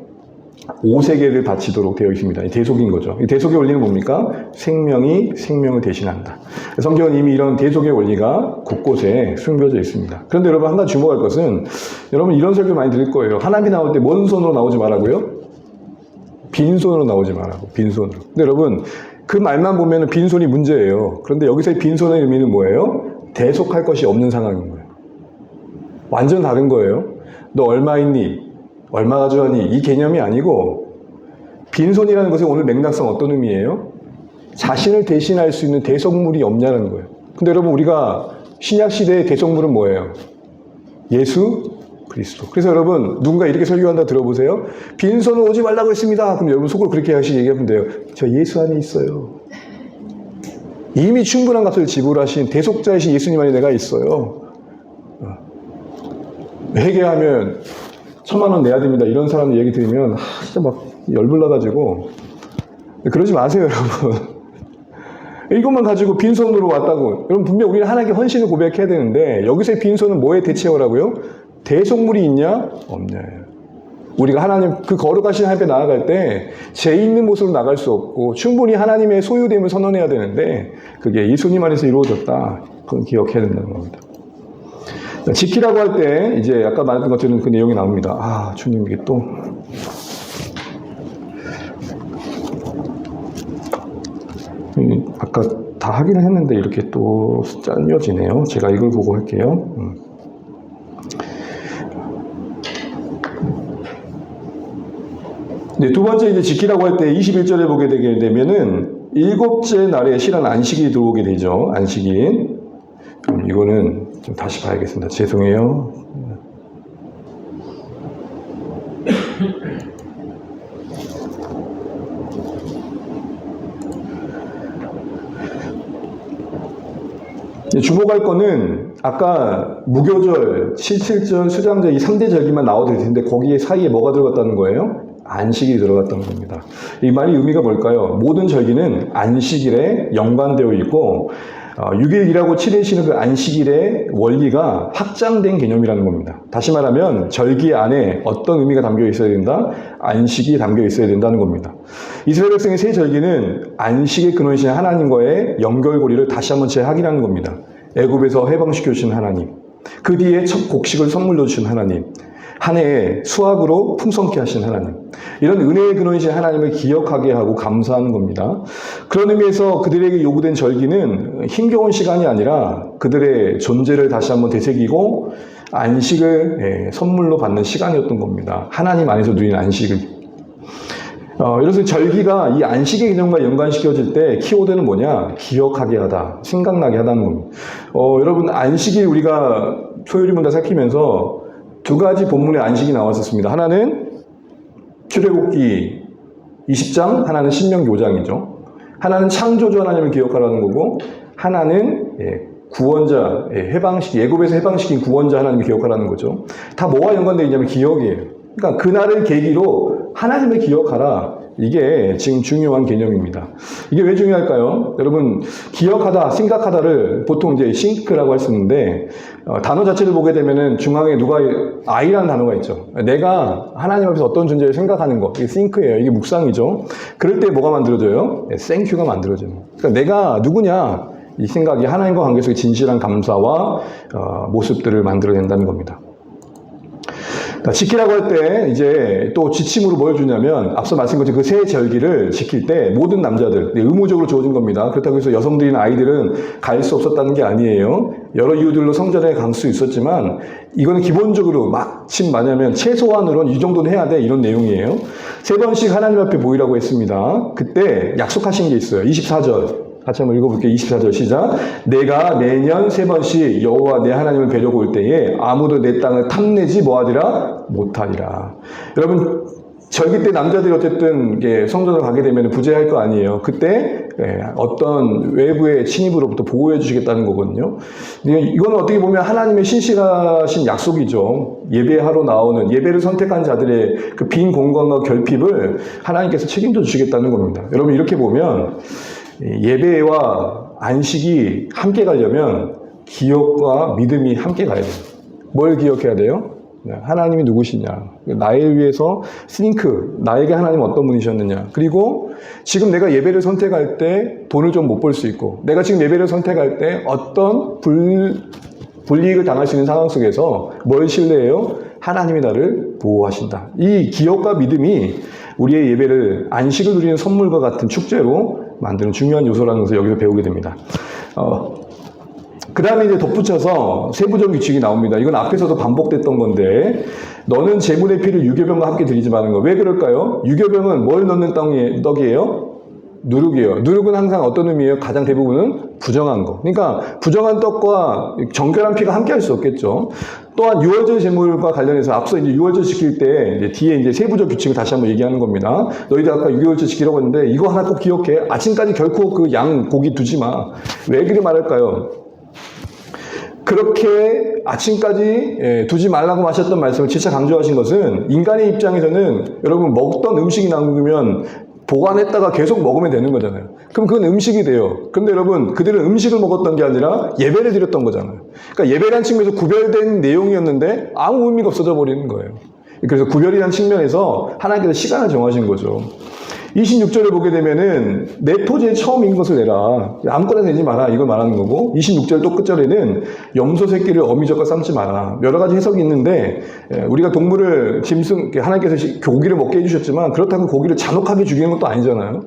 5세계를 바치도록 되어 있습니다. 대속인 거죠. 이 대속의 원리는 뭡니까? 생명이 생명을 대신한다. 성경은 이미 이런 대속의 원리가 곳곳에 숨겨져 있습니다. 그런데 여러분 한 가지 주목할 것은 여러분 이런 설교 많이 들을 거예요. 하나님이 나올 때 먼 손으로 나오지 말라고요? 빈손으로 나오지 말라고. 빈손으로. 근데 여러분 그 말만 보면 빈손이 문제예요. 그런데 여기서의 빈손의 의미는 뭐예요? 대속할 것이 없는 상황인 거예요. 완전 다른 거예요. 너 얼마 있니? 얼마 가져가니? 이 개념이 아니고 빈손이라는 것의 오늘 맥락상 어떤 의미예요? 자신을 대신할 수 있는 대속물이 없냐는 거예요. 근데 여러분 우리가 신약시대의 대속물은 뭐예요? 예수 그리스도. 그래서 여러분 누군가 이렇게 설교한다 들어보세요. 빈손으로 오지 말라고 했습니다. 그럼 여러분 속으로 그렇게 얘기하면 돼요. 저 예수 안에 있어요. 이미 충분한 값을 지불하신 대속자이신 예수님 안에 내가 있어요. 회개하면 1,000,000원 내야 됩니다. 이런 사람 얘기 들으면 진짜 막 열불나가지고 그러지 마세요, 여러분. 이것만 가지고 빈손으로 왔다고. 여러분 분명 우리는 하나님께 헌신을 고백해야 되는데 여기서의 빈손은 뭐에 대체하라고요? 대속물이 있냐? 없냐예요. 우리가 하나님 그 거룩하신 하나님 앞에 나아갈 때 죄 있는 모습으로 나갈 수 없고 충분히 하나님의 소유됨을 선언해야 되는데 그게 예수님 안에서 이루어졌다. 그건 기억해야 된다는 겁니다. 지키라고 할 때 이제 아까 말했던 것처럼 그 내용이 나옵니다. 아, 주님 이게 또 아까 다 하기는 했는데 이렇게 또 잘려지네요. 제가 이걸 보고 할게요. 네, 두 번째 이제 지키라고 할 때 21절에 보게 되게 되면은 일곱째 날에 실한 안식일이 들어오게 되죠. 안식일. 이거는 좀 다시 봐야겠습니다. 죄송해요. 주목할 거는 아까 무교절, 칠칠절, 수장절 이 3대 절기만 나와도 될 텐데 거기에 사이에 뭐가 들어갔다는 거예요? 안식일이 들어갔다는 겁니다. 이 말의 의미가 뭘까요? 모든 절기는 안식일에 연관되어 있고 6일이라고 7일 쉬는 그 안식일의 원리가 확장된 개념이라는 겁니다. 다시 말하면 절기 안에 어떤 의미가 담겨 있어야 된다? 안식이 담겨 있어야 된다는 겁니다. 이스라엘 백성의 새 절기는 안식의 근원이신 하나님과의 연결고리를 다시 한번 재확인하는 겁니다. 애굽에서 해방시켜 주신 하나님, 그 뒤에 첫 곡식을 선물로 주신 하나님, 한 해에 수확으로 풍성케 하신 하나님, 이런 은혜의 근원이신 하나님을 기억하게 하고 감사하는 겁니다. 그런 의미에서 그들에게 요구된 절기는 힘겨운 시간이 아니라 그들의 존재를 다시 한번 되새기고 안식을 선물로 받는 시간이었던 겁니다. 하나님 안에서 누리는 안식을. 이래서 절기가 이 안식의 개념과 연관시켜질 때 키워드는 뭐냐? 기억하게 하다, 생각나게 하다는 겁니다. 여러분, 안식일 우리가 소요리문다 살피면서 두 가지 본문의 안식이 나왔었습니다. 하나는 출애굽기 20장, 하나는 신명기 5장이죠. 하나는 창조주 하나님을 기억하라는 거고, 하나는 구원자, 해방시키, 애굽에서 해방시킨 구원자 하나님을 기억하라는 거죠. 다 뭐와 연관되어 있냐면 기억이에요. 그러니까 그날을 계기로 하나님을 기억하라. 이게 지금 중요한 개념입니다. 이게 왜 중요할까요? 여러분, 기억하다, 생각하다를 보통 이제 싱크라고 할 수 있는데, 단어 자체를 보게 되면은 중앙에 I라는 단어가 있죠. 내가 하나님 앞에서 어떤 존재를 생각하는 거, 이게 싱크예요. 이게 묵상이죠. 그럴 때 뭐가 만들어져요? 땡큐가 만들어져요. 그러니까 내가 누구냐? 이 생각이 하나님과 관계 속의 진실한 감사와 모습들을 만들어낸다는 겁니다. 지키라고 할 때 이제 또 지침으로 뭘 주냐면 앞서 말씀드린 그 새 절기를 지킬 때 모든 남자들 의무적으로 주어진 겁니다. 그렇다고 해서 여성들이나 아이들은 갈 수 없었다는 게 아니에요. 여러 이유들로 성전에 갈 수 있었지만 이거는 기본적으로 마침 뭐냐면 최소한으로는 이 정도는 해야 돼 이런 내용이에요. 3번씩 하나님 앞에 모이라고 했습니다. 그때 약속하신 게 있어요. 24절. 같이 한번 읽어볼게요. 24절 시작. 내가 매년 3번씩 여호와 내 하나님을 뵈려고 올 때에 아무도 내 땅을 탐내지 뭐하리라? 못하리라. 여러분, 절기 때 남자들이 어쨌든 성전을 가게 되면 부재할 거 아니에요. 그때 어떤 외부의 침입으로부터 보호해 주시겠다는 거거든요. 이거는 어떻게 보면 하나님의 신실하신 약속이죠. 예배하러 나오는, 예배를 선택한 자들의 그 빈 공간과 결핍을 하나님께서 책임져 주시겠다는 겁니다. 여러분, 이렇게 보면 예배와 안식이 함께 가려면 기억과 믿음이 함께 가야 돼요. 뭘 기억해야 돼요? 하나님이 누구시냐? 나를 위해서 나에게 하나님 어떤 분이셨느냐? 그리고 지금 내가 예배를 선택할 때 돈을 좀 못 벌 수 있고, 내가 지금 예배를 선택할 때 어떤 불이익을 당할 수 있는 상황 속에서 뭘 신뢰해요? 하나님이 나를 보호하신다. 이 기억과 믿음이 우리의 예배를 안식을 누리는 선물과 같은 축제로 만드는 중요한 요소라는 것을 여기서 배우게 됩니다. 그 다음에 이제 덧붙여서 세부적 규칙이 나옵니다. 이건 앞에서도 반복됐던 건데, 너는 제물의 피를 유교병과 함께 드리지 마는 거. 왜 그럴까요? 유교병은 뭘 넣는 떡이에요? 누룩이에요. 누룩은 항상 어떤 의미예요? 가장 대부분은 부정한 거. 그러니까 부정한 떡과 정결한 피가 함께 할 수 없겠죠. 또한 유월절 제물과 관련해서 앞서 이제 유월절 지킬 때 이제 뒤에 이제 세부적 규칙을 다시 한번 얘기하는 겁니다. 너희들 아까 유월절 지키라고 했는데 이거 하나 꼭 기억해. 아침까지 결코 그 양 고기 두지 마. 왜 그리 말할까요? 그렇게 아침까지 두지 말라고 하셨던 말씀을 진짜 강조하신 것은 인간의 입장에서는 여러분 먹던 음식이 남으면 보관했다가 계속 먹으면 되는 거잖아요. 그럼 그건 음식이 돼요. 근데 여러분, 그들은 음식을 먹었던 게 아니라 예배를 드렸던 거잖아요. 그러니까 예배라는 측면에서 구별된 내용이었는데 아무 의미가 없어져 버리는 거예요. 그래서 구별이라는 측면에서 하나님께서 시간을 정하신 거죠. 26절을 보게 되면은 내 토지에 처음 익은 것을 내라. 아무거나 내지 마라. 이걸 말하는 거고, 26절 또 끝절에는 염소 새끼를 어미젖과 삶지 마라. 여러 가지 해석이 있는데 우리가 동물을 하나님께서 고기를 먹게 해주셨지만 그렇다고 고기를 잔혹하게 죽이는 것도 아니잖아요.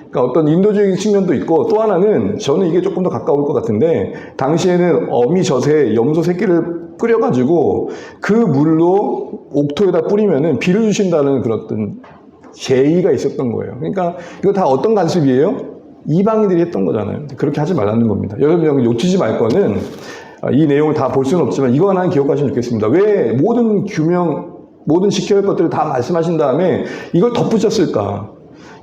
그러니까 어떤 인도적인 측면도 있고, 또 하나는 저는 이게 조금 더 가까울 것 같은데, 당시에는 어미젖에 염소 새끼를 끓여가지고 그 물로 옥토에다 뿌리면은 비를 주신다는 그런 어떤 제의가 있었던 거예요. 그러니까 이거 다 어떤 간섭이에요? 이방인들이 했던 거잖아요. 그렇게 하지 말라는 겁니다. 여러분 놓치지 말 거는 이 내용을 다 볼 수는 없지만 이거 하나는 기억하시면 좋겠습니다. 왜 모든 지켜야 할 것들을 다 말씀하신 다음에 이걸 덧붙였을까?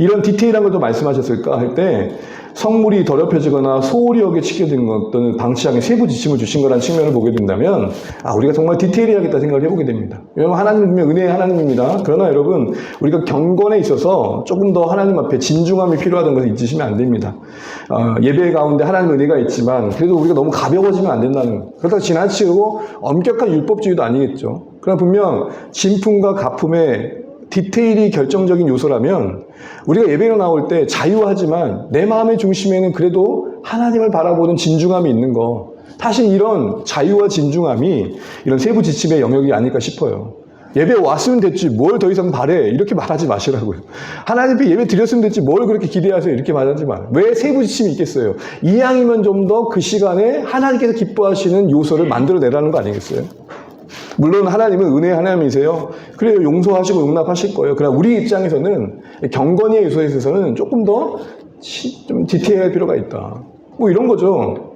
이런 디테일한 걸 또 말씀하셨을까 할 때 성물이 더럽혀지거나 소홀히 여겨지게 것들은 방치하기 세부 지침을 주신 거라는 측면을 보게 된다면 우리가 정말 디테일해야겠다 생각을 해보게 됩니다. 왜냐하면 하나님은 은혜의 하나님입니다. 그러나 여러분 우리가 경건에 있어서 조금 더 하나님 앞에 진중함이 필요하다는 것을 잊으시면 안 됩니다. 예배 가운데 하나님의 은혜가 있지만 그래도 우리가 너무 가벼워지면 안 된다는 것. 그렇다고 지나치고 엄격한 율법주의도 아니겠죠. 그러나 분명 진품과 가품의 디테일이 결정적인 요소라면 우리가 예배로 나올 때 자유하지만 내 마음의 중심에는 그래도 하나님을 바라보는 진중함이 있는 거. 사실 이런 자유와 진중함이 이런 세부 지침의 영역이 아닐까 싶어요. 예배 왔으면 됐지 뭘 더 이상 바래 이렇게 말하지 마시라고요. 하나님 앞에 예배 드렸으면 됐지 뭘 그렇게 기대하세요 이렇게 말하지 마. 왜 세부 지침이 있겠어요. 이왕이면 좀 더 그 시간에 하나님께서 기뻐하시는 요소를 만들어내라는 거 아니겠어요. 물론 하나님은 은혜의 하나님이세요. 그래요. 용서하시고 용납하실 거예요. 그러나 우리 입장에서는 경건의 요소에 있어서는 조금 더 좀 디테일할 필요가 있다. 뭐 이런 거죠.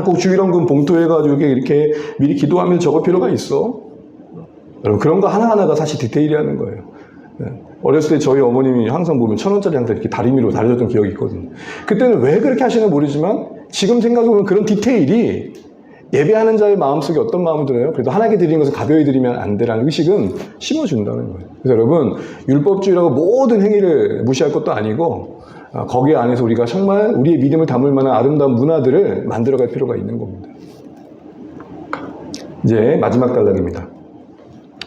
꼭 주일원금 봉투해가지고 이렇게 미리 기도하면서 적을 필요가 있어. 여러분 그런 거 하나하나가 사실 디테일이라는 거예요. 어렸을 때 저희 어머님이 항상 보면 1,000원짜리 항상 이렇게 다리미로 달아줬던 기억이 있거든요. 그때는 왜 그렇게 하시는지 모르지만 지금 생각해보면 그런 디테일이 예배하는 자의 마음속에 어떤 마음을 들어요? 그래도 하나님께 드리는 것을 가벼이 드리면 안 되라는 의식은 심어준다는 거예요. 그래서 여러분 율법주의라고 모든 행위를 무시할 것도 아니고 거기 안에서 우리가 정말 우리의 믿음을 담을 만한 아름다운 문화들을 만들어갈 필요가 있는 겁니다. 이제 마지막 단락입니다.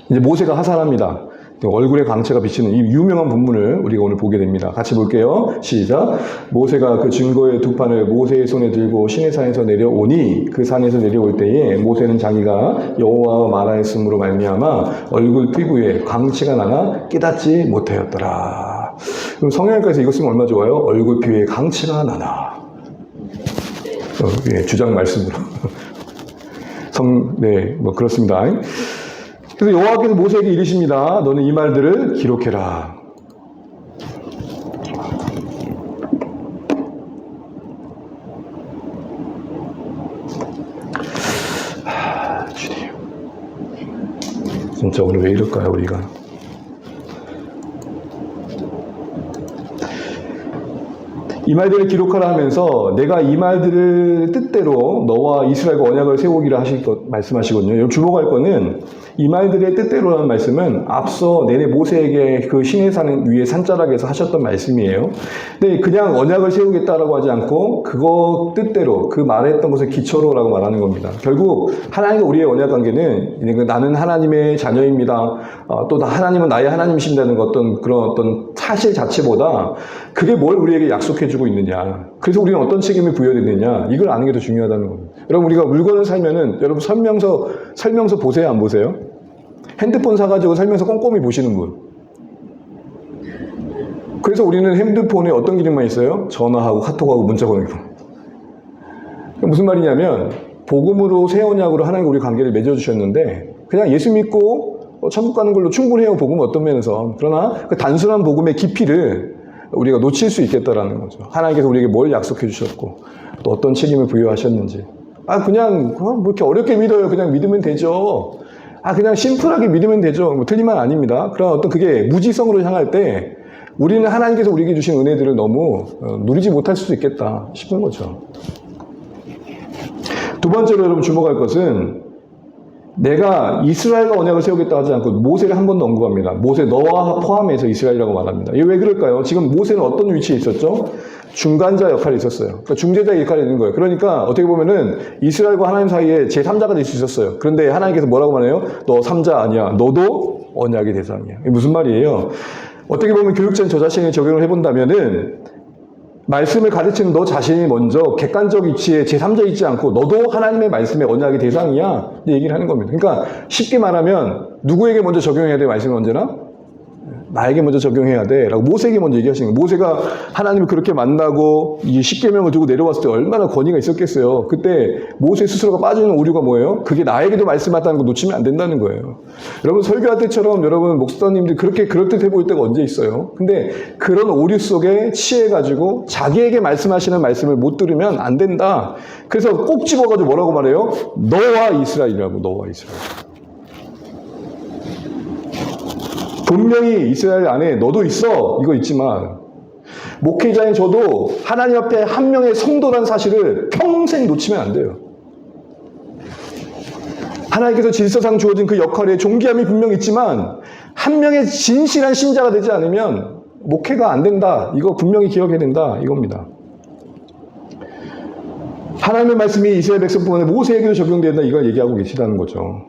이제 모세가 하산합니다. 얼굴에 광채가 비치는 이 유명한 본문을 우리가 오늘 보게 됩니다. 같이 볼게요. 시작. 모세가 그 증거의 두 판을 모세의 손에 들고 시내산에서 내려오니 그 산에서 내려올 때에 모세는 자기가 여호와와 말하였으므로 말미암아 얼굴 피부에 광채가 나나 깨닫지 못하였더라. 그럼 성경학에서 이것 쓰면 얼마 좋아요? 얼굴 피부에 광채가 나나. 주장 말씀으로. 뭐 그렇습니다. 그래서 여호와께서 모세에게 이르십니다. 너는 이 말들을 기록해라. 주님. 진짜 오늘 왜 이럴까요, 우리가? 이 말들을 기록하라 하면서 내가 이 말들을 뜻대로 너와 이스라엘과 언약을 세우기를 말씀하시거든요. 여러분 주목할 거는 이 말들의 뜻대로라는 말씀은 앞서 내내 모세에게 그 시내산 위에 산자락에서 하셨던 말씀이에요. 근데 그냥 언약을 세우겠다라고 하지 않고 그거 뜻대로 그 말했던 것을 기초로라고 말하는 겁니다. 결국 하나님과 우리의 언약 관계는 나는 하나님의 자녀입니다. 또 하나님은 나의 하나님이신다는 어떤 사실 자체보다 그게 뭘 우리에게 약속해주고 있느냐. 그래서 우리는 어떤 책임을 부여되느냐. 이걸 아는 게 더 중요하다는 겁니다. 여러분 우리가 물건을 살면은 여러분 설명서 보세요, 안 보세요? 핸드폰 사가지고 살면서 꼼꼼히 보시는 분. 그래서 우리는 핸드폰에 어떤 기능만 있어요? 전화하고 카톡하고 문자 보내기. 무슨 말이냐면 복음으로 새 언약으로 하나님과 우리 관계를 맺어주셨는데 그냥 예수 믿고 천국 가는 걸로 충분해요. 복음은 어떤 면에서. 그러나 그 단순한 복음의 깊이를 우리가 놓칠 수 있겠다라는 거죠. 하나님께서 우리에게 뭘 약속해 주셨고 또 어떤 책임을 부여하셨는지. 그냥 뭐 이렇게 어렵게 믿어요. 그냥 믿으면 되죠. 그냥 심플하게 믿으면 되죠. 뭐 틀린 말 아닙니다. 그런 어떤 그게 무지성으로 향할 때 우리는 하나님께서 우리에게 주신 은혜들을 너무 누리지 못할 수도 있겠다 싶은 거죠. 두 번째로 여러분 주목할 것은 내가 이스라엘과 언약을 세우겠다 하지 않고 모세를 한 번 더 언급합니다. 모세 너와 포함해서 이스라엘이라고 말합니다. 이게 왜 그럴까요? 지금 모세는 어떤 위치에 있었죠? 중간자 역할이 있었어요. 그러니까 중재자 역할이 있는 거예요. 그러니까 어떻게 보면은 이스라엘과 하나님 사이에 제3자가 될 수 있었어요. 그런데 하나님께서 뭐라고 말해요? 너 3자 아니야. 너도 언약의 대상이야. 이게 무슨 말이에요? 어떻게 보면 교육자는 저 자신이 적용을 해본다면은 말씀을 가르치는 너 자신이 먼저 객관적 위치에 제3자 있지 않고 너도 하나님의 말씀의 언약의 대상이야 얘기를 하는 겁니다. 그러니까 쉽게 말하면 누구에게 먼저 적용해야 돼? 말씀을 언제나? 나에게 먼저 적용해야 돼 라고 모세에게 먼저 얘기하시는 거예요. 모세가 하나님을 그렇게 만나고 이 십계명을 두고 내려왔을 때 얼마나 권위가 있었겠어요. 그때 모세 스스로가 빠지는 오류가 뭐예요? 그게 나에게도 말씀하다는 거 놓치면 안 된다는 거예요. 여러분 설교할 때처럼 여러분 목사님들이 그렇게 그럴듯해 보일 때가 언제 있어요? 근데 그런 오류 속에 취해가지고 자기에게 말씀하시는 말씀을 못 들으면 안 된다. 그래서 꼭 집어가지고 뭐라고 말해요? 너와 이스라엘이라고. 너와 이스라엘. 분명히 이스라엘 안에 너도 있어. 이거 있지만 목회자인 저도 하나님 앞에 한 명의 성도라는 사실을 평생 놓치면 안 돼요. 하나님께서 질서상 주어진 그 역할에 존귀함이 분명 있지만 한 명의 진실한 신자가 되지 않으면 목회가 안 된다. 이거 분명히 기억해야 된다. 이겁니다. 하나님의 말씀이 이스라엘 백성뿐만 아니라 모세에게도 적용된다. 이걸 얘기하고 계시다는 거죠.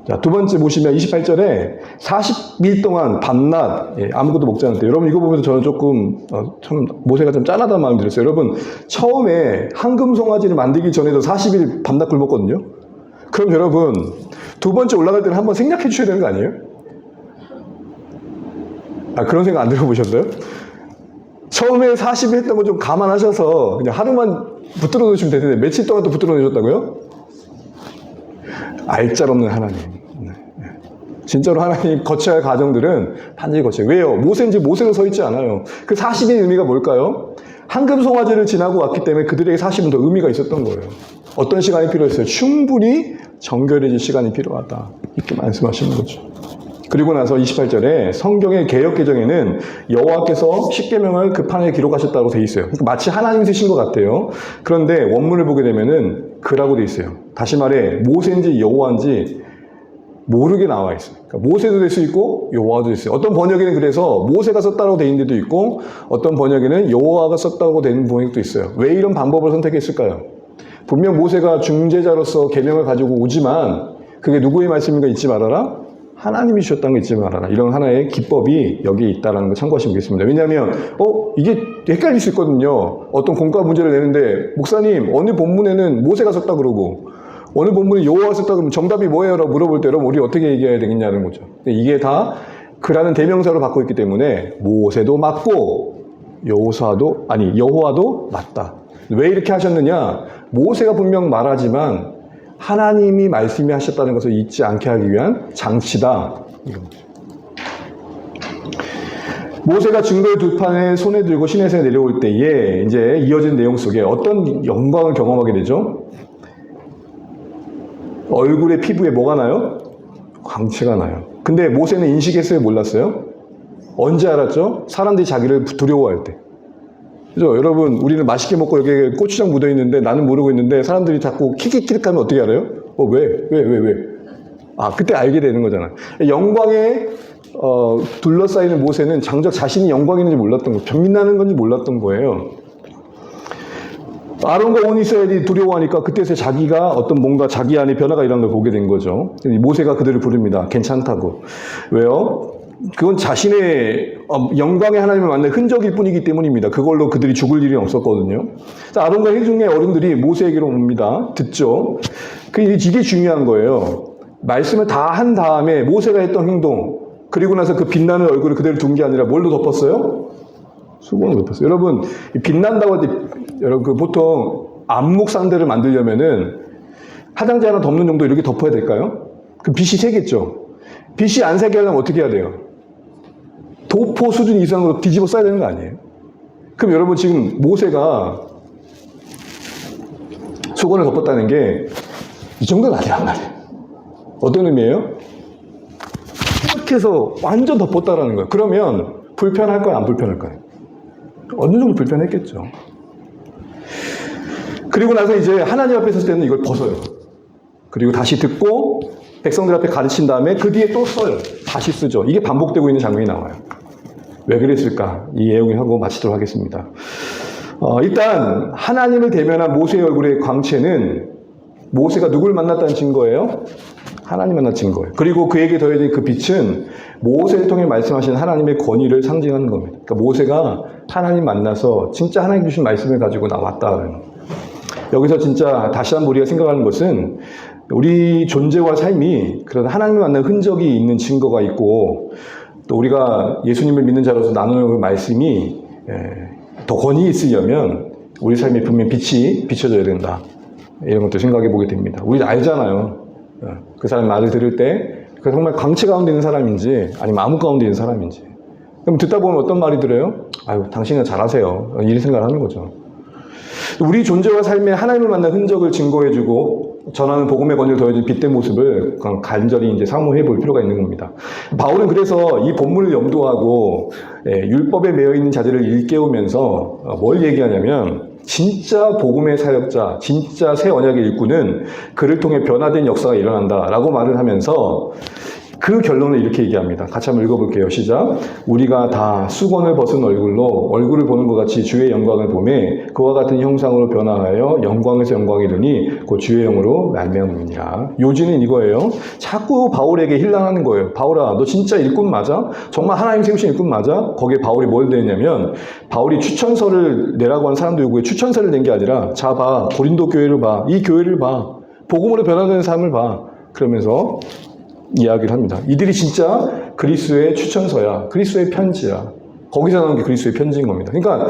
자, 두 번째 보시면 28절에 40일 동안 밤낮 아무것도 먹지 않을 때, 여러분 이거 보면서 저는 조금 참 모세가 좀 짠하다는 마음이 들었어요. 여러분 처음에 황금송아지를 만들기 전에도 40일 밤낮 굶었거든요. 그럼 여러분 두 번째 올라갈 때는 한번 생략해 주셔야 되는 거 아니에요? 그런 생각 안 들어보셨어요? 처음에 40일 했던 거 좀 감안하셔서 그냥 하루만 붙들어 놓으시면 되는데 며칠 동안 또 붙들어 놓으셨다고요? 알짤없는 하나님. 진짜로 하나님 거쳐야 할 과정들은 반드시 거쳐요. 왜요? 모세인지 모세로 서 있지 않아요. 그 40의 의미가 뭘까요? 황금송아지를 지나고 왔기 때문에 그들에게 40은 더 의미가 있었던 거예요. 어떤 시간이 필요했어요? 충분히 정결해질 시간이 필요하다. 이렇게 말씀하시는 거죠. 그리고 나서 28절에 성경의 개역 개정에는 여호와께서 십계명을 그 판에 기록하셨다고 돼 있어요. 그러니까 마치 하나님이 쓰신 것 같아요. 그런데 원문을 보게 되면은 그라고 돼 있어요. 다시 말해 모세인지 여호와인지 모르게 나와 있어요. 그러니까 모세도 될 수 있고 여호와도 될 수 있어요. 어떤 번역에는 그래서 모세가 썼다고 돼 있는 데도 있고 어떤 번역에는 여호와가 썼다고 되는 번역도 있어요. 왜 이런 방법을 선택했을까요? 분명 모세가 중재자로서 계명을 가지고 오지만 그게 누구의 말씀인가 잊지 말아라. 하나님이 주셨다는 거 잊지 말아라. 이런 하나의 기법이 여기에 있다는 걸 참고하시면 되겠습니다. 왜냐하면 이게 헷갈릴 수 있거든요. 어떤 공과 문제를 내는데 목사님 어느 본문에는 모세가 썼다 그러고 어느 본문에 여호와가 썼다 그러면 정답이 뭐예요? 라고 물어볼 때 여러분 우리 어떻게 얘기해야 되겠냐는 거죠. 이게 다 그라는 대명사로 받고 있기 때문에 모세도 맞고 여호와도 맞다. 왜 이렇게 하셨느냐? 모세가 분명 말하지만 하나님이 말씀이 하셨다는 것을 잊지 않게 하기 위한 장치다. 이겁니다. 모세가 증거의 두 판을 손에 들고 시내에서 내려올 때에 이제 이어진 내용 속에 어떤 영광을 경험하게 되죠? 얼굴에 피부에 뭐가 나요? 광채가 나요. 근데 모세는 인식했어요? 몰랐어요? 언제 알았죠? 사람들이 자기를 두려워할 때. 그죠? 여러분, 우리는 맛있게 먹고 여기에 고추장 묻어 있는데 나는 모르고 있는데 사람들이 자꾸 킥킥킥 하면 어떻게 알아요? 왜? 그때 알게 되는 거잖아. 영광에 둘러싸이는 모세는 장적 자신이 영광이 있는지 몰랐던 거예요. 빛나는 건지 몰랐던 거예요. 아론과 온 이스라엘이 두려워하니까 그때서 자기가 어떤 뭔가 자기 안에 변화가 일어난 걸 보게 된 거죠. 모세가 그들을 부릅니다. 괜찮다고. 왜요? 그건 자신의 영광의 하나님을 만난 흔적일 뿐이기 때문입니다. 그걸로 그들이 죽을 일이 없었거든요. 아론과 회중의 어른들이 모세에게로 옵니다. 듣죠. 이게 중요한 거예요. 말씀을 다 한 다음에 모세가 했던 행동, 그리고 나서 그 빛나는 얼굴을 그대로 둔 게 아니라 뭘로 덮었어요? 수건으로 덮었어요. 여러분, 빛난다고 할 때, 여러분, 보통 안목산대를 만들려면은 화장지 하나 덮는 정도 이렇게 덮어야 될까요? 그 빛이 새겠죠. 빛이 안 새게 하려면 어떻게 해야 돼요? 도포 수준 이상으로 뒤집어 써야 되는 거 아니에요? 그럼 여러분 지금 모세가 수건을 덮었다는 게 이 정도는 아니란 말이에요. 어떤 의미예요? 이렇게 해서 완전 덮었다라는 거예요. 그러면 불편할까요? 안 불편할까요? 어느 정도 불편했겠죠. 그리고 나서 이제 하나님 앞에 섰을 때는 이걸 벗어요. 그리고 다시 듣고 백성들 앞에 가르친 다음에 그 뒤에 또 써요. 다시 쓰죠. 이게 반복되고 있는 장면이 나와요. 왜 그랬을까? 이 내용을 하고 마치도록 하겠습니다. 일단 하나님을 대면한 모세의 얼굴의 광채는 모세가 누구를 만났다는 증거예요? 하나님 만난 증거예요. 그리고 그에게 더해진 그 빛은 모세를 통해 말씀하신 하나님의 권위를 상징하는 겁니다. 그러니까 모세가 하나님 만나서 진짜 하나님 주신 말씀을 가지고 나왔다. 여기서 진짜 다시 한번 우리가 생각하는 것은 우리 존재와 삶이 그런 하나님을 만난 흔적이 있는 증거가 있고 또 우리가 예수님을 믿는 자로서 나누는 그 말씀이 더 권위 있으려면 우리 삶에 분명 빛이 비춰져야 된다. 이런 것도 생각해 보게 됩니다. 우리 알잖아요. 그 사람 말을 들을 때 그 정말 광채 가운데 있는 사람인지 아니면 암흑 가운데 있는 사람인지. 그럼 듣다 보면 어떤 말이 들어요? 아유, 당신은 잘하세요. 이런 생각을 하는 거죠. 우리 존재와 삶에 하나님을 만난 흔적을 증거해주고 전하는 복음의 권위를 더해진 빛된 모습을 간절히 이제 사모해 볼 필요가 있는 겁니다. 바울은 그래서 이 본문을 염두하고 율법에 매여 있는 자들을 일깨우면서 뭘 얘기하냐면 진짜 복음의 사역자, 진짜 새 언약의 일꾼은 그를 통해 변화된 역사가 일어난다라고 말을 하면서 그 결론을 이렇게 얘기합니다. 같이 한번 읽어볼게요. 시작. 우리가 다 수건을 벗은 얼굴로 얼굴을 보는 것 같이 주의 영광을 보매 그와 같은 형상으로 변화하여 영광에서 영광이 이르니 곧 주의 영으로 말미암음이니라. 요지는 이거예요. 자꾸 바울에게 힐난하는 거예요. 바울아, 너 진짜 일꾼 맞아? 정말 하나님 세우신 일꾼 맞아? 거기에 바울이 뭘 냈냐면 바울이 추천서를 내라고 하는 사람들 요구에 추천서를 낸 게 아니라 자 봐, 고린도 교회를 봐, 이 교회를 봐, 복음으로 변화되는 삶을 봐. 그러면서 이야기를 합니다. 이들이 진짜 그리스도의 추천서야. 그리스도의 편지야. 거기서 나온 게 그리스도의 편지인 겁니다. 그러니까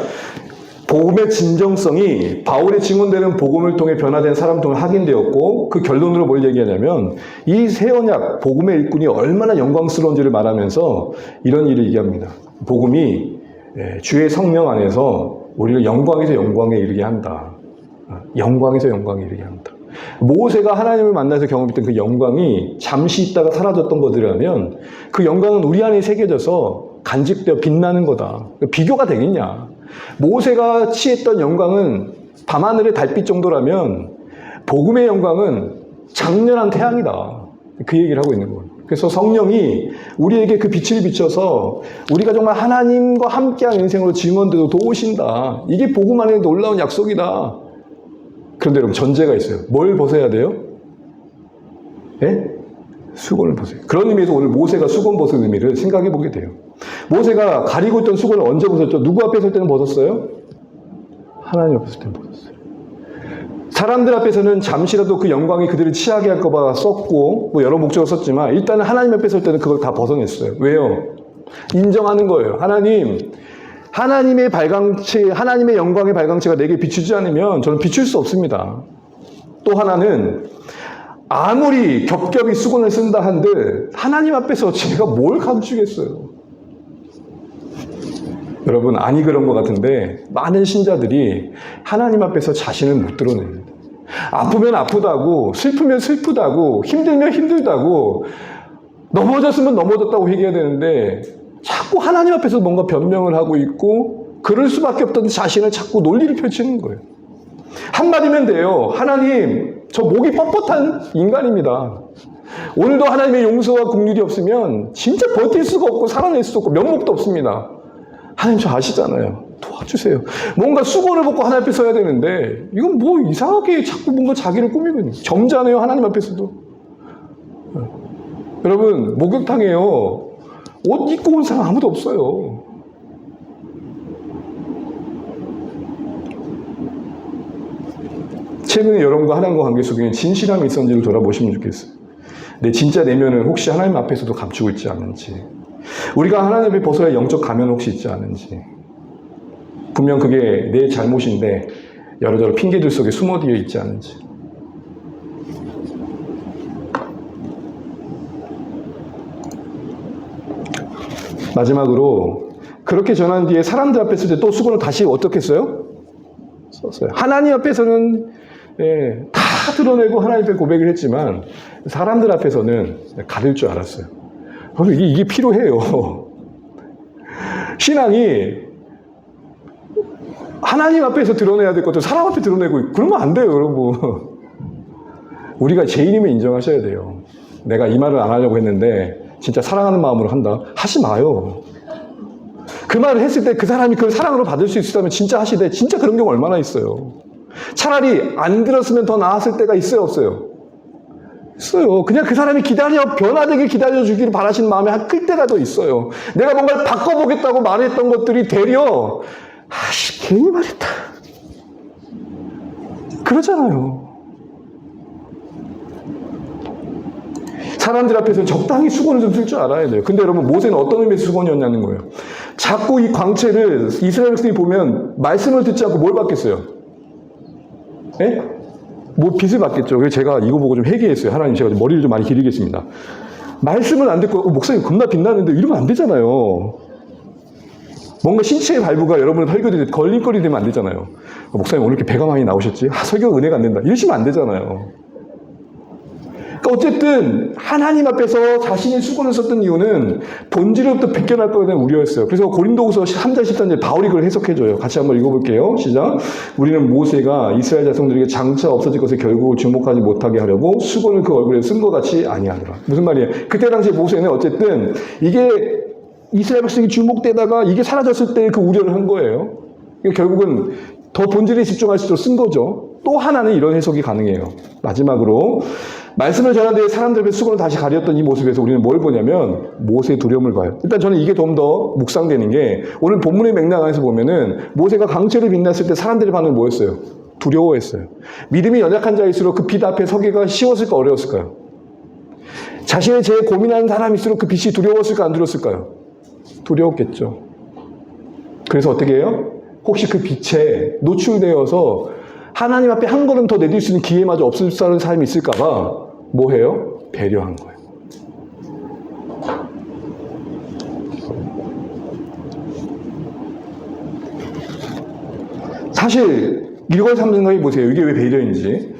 복음의 진정성이 바울의 증언되는 복음을 통해 변화된 사람 통해 확인되었고 그 결론으로 뭘 얘기하냐면 이 새 언약 복음의 일꾼이 얼마나 영광스러운지를 말하면서 이런 일을 얘기합니다. 복음이 주의 성령 안에서 우리를 영광에서 영광에 이르게 한다. 영광에서 영광에 이르게 한다. 모세가 하나님을 만나서 경험했던 그 영광이 잠시 있다가 사라졌던 것이라면 그 영광은 우리 안에 새겨져서 간직되어 빛나는 거다. 비교가 되겠냐. 모세가 취했던 영광은 밤하늘의 달빛 정도라면 복음의 영광은 장렬한 태양이다. 그 얘기를 하고 있는 거예요. 그래서 성령이 우리에게 그 빛을 비춰서 우리가 정말 하나님과 함께한 인생으로 증언되도 도우신다. 이게 복음 안에 놀라운 약속이다. 그런데 여러분 전제가 있어요. 뭘 벗어야 돼요? 예? 수건을 벗어요. 그런 의미에서 오늘 모세가 수건 벗은 의미를 생각해 보게 돼요. 모세가 가리고 있던 수건을 언제 벗었죠? 누구 앞에 설 때는 벗었어요? 하나님 앞에 설 때는 벗었어요. 사람들 앞에서는 잠시라도 그 영광이 그들을 취하게 할까 봐 썼고 뭐 여러 목적으로 썼지만 일단은 하나님 앞에 설 때는 그걸 다 벗어냈어요. 왜요? 인정하는 거예요. 하나님의 발광체, 하나님의 영광의 발광체가 내게 비추지 않으면 저는 비출 수 없습니다. 또 하나는 아무리 겹겹이 수건을 쓴다 한들 하나님 앞에서 제가 뭘 감추겠어요. 여러분 아니 그런 것 같은데 많은 신자들이 하나님 앞에서 자신을 못 드러냅니다. 아프면 아프다고, 슬프면 슬프다고, 힘들면 힘들다고, 넘어졌으면 넘어졌다고 얘기해야 되는데 자꾸 하나님 앞에서 뭔가 변명을 하고 있고 그럴 수밖에 없던 자신을 자꾸 논리를 펼치는 거예요. 한마디면 돼요. 하나님, 저 목이 뻣뻣한 인간입니다. 오늘도 하나님의 용서와 긍휼이 없으면 진짜 버틸 수가 없고 살아낼 수도 없고 면목도 없습니다. 하나님 저 아시잖아요. 도와주세요. 뭔가 수건을 벗고 하나님 앞에 서야 되는데 이건 뭐 이상하게 자꾸 뭔가 자기를 꾸미고 점잖아요. 하나님 앞에서도. 여러분 목욕탕에요. 옷 입고 온 사람 아무도 없어요. 최근에 여러분과 하나님과 관계 속에 진실함이 있었는지를 돌아보시면 좋겠어요. 내 진짜 내면을 혹시 하나님 앞에서도 감추고 있지 않은지, 우리가 하나님 앞에 벗어야 영적 가면 혹시 있지 않은지, 분명 그게 내 잘못인데 여러저러 핑계들 속에 숨어들어 있지 않은지. 마지막으로 그렇게 전한 뒤에 사람들 앞에 있을 때 또 수건을 다시 어떻게 써요? 썼어요. 하나님 앞에서는 다 드러내고 하나님 앞에 고백을 했지만 사람들 앞에서는 가릴 줄 알았어요. 이게 필요해요. 신앙이 하나님 앞에서 드러내야 될 것도 사람 앞에 드러내고 있고 그러면 안 돼요, 여러분. 우리가 죄인임을 인정하셔야 돼요. 내가 이 말을 안 하려고 했는데 진짜 사랑하는 마음으로 한다. 하지 마요. 그 말을 했을 때 그 사람이 그걸 사랑으로 받을 수 있다면 진짜 하시되 진짜 그런 경우 얼마나 있어요. 차라리 안 들었으면 더 나았을 때가 있어요, 없어요? 있어요. 그냥 그 사람이 변화되게 기다려주기를 바라시는 마음이 클 때가 더 있어요. 내가 뭔가를 바꿔보겠다고 말했던 것들이 되려 괜히 말했다. 그러잖아요. 사람들 앞에서 적당히 수건을 좀 쓸 줄 알아야 돼요. 근데 여러분 모세는 어떤 의미에서 수건이었냐는 거예요. 자꾸 이 광채를 이스라엘 백성이 보면 말씀을 듣지 않고 뭘 받겠어요? 예? 뭐 빛을 받겠죠. 그래서 제가 이거 보고 좀 회개했어요. 하나님 제가 머리를 좀 많이 기르겠습니다. 말씀을 안 듣고 목사님 겁나 빛나는데 이러면 안 되잖아요. 뭔가 신체의 발부가 여러분을 설교될 때 걸림거리 되면 안 되잖아요. 목사님 오늘 이렇게 배가 많이 나오셨지? 설교가 은혜가 안 된다. 이러시면 안 되잖아요. 그러니까 어쨌든 하나님 앞에서 자신의 수건을 썼던 이유는 본질로부터 벗겨날 거에 대한 우려였어요. 그래서 고린도후서 3장 13절 바울이 그걸 해석해줘요. 같이 한번 읽어볼게요. 시작. 우리는 모세가 이스라엘 자손들에게 장차 없어질 것에 결국 주목하지 못하게 하려고 수건을 그 얼굴에 쓴 것 같이 아니하노라. 무슨 말이에요? 그때 당시에 모세는 어쨌든 이게 이스라엘 백성이 주목되다가 이게 사라졌을 때 그 우려를 한 거예요. 결국은 더 본질에 집중할 수 있도록 쓴 거죠. 또 하나는 이런 해석이 가능해요. 마지막으로 말씀을 전하는데 사람들 앞에 수건을 다시 가렸던 이 모습에서 우리는 뭘 보냐면 모세의 두려움을 봐요. 일단 저는 이게 좀 더 묵상되는 게 오늘 본문의 맥락 안에서 보면은 모세가 강철을 빛났을 때 사람들의 반응은 뭐였어요? 두려워했어요. 믿음이 연약한 자일수록 그 빛 앞에 서기가 쉬웠을까 어려웠을까요? 자신의 죄에 고민하는 사람일수록 그 빛이 두려웠을까 안 두려웠을까요? 두려웠겠죠. 그래서 어떻게 해요? 혹시 그 빛에 노출되어서 하나님 앞에 한 걸음 더 내딜 수 있는 기회마저 없을 사람이 있을까봐 뭐 해요? 배려한 거예요. 사실 이걸 한번 생각해 보세요. 이게 왜 배려인지.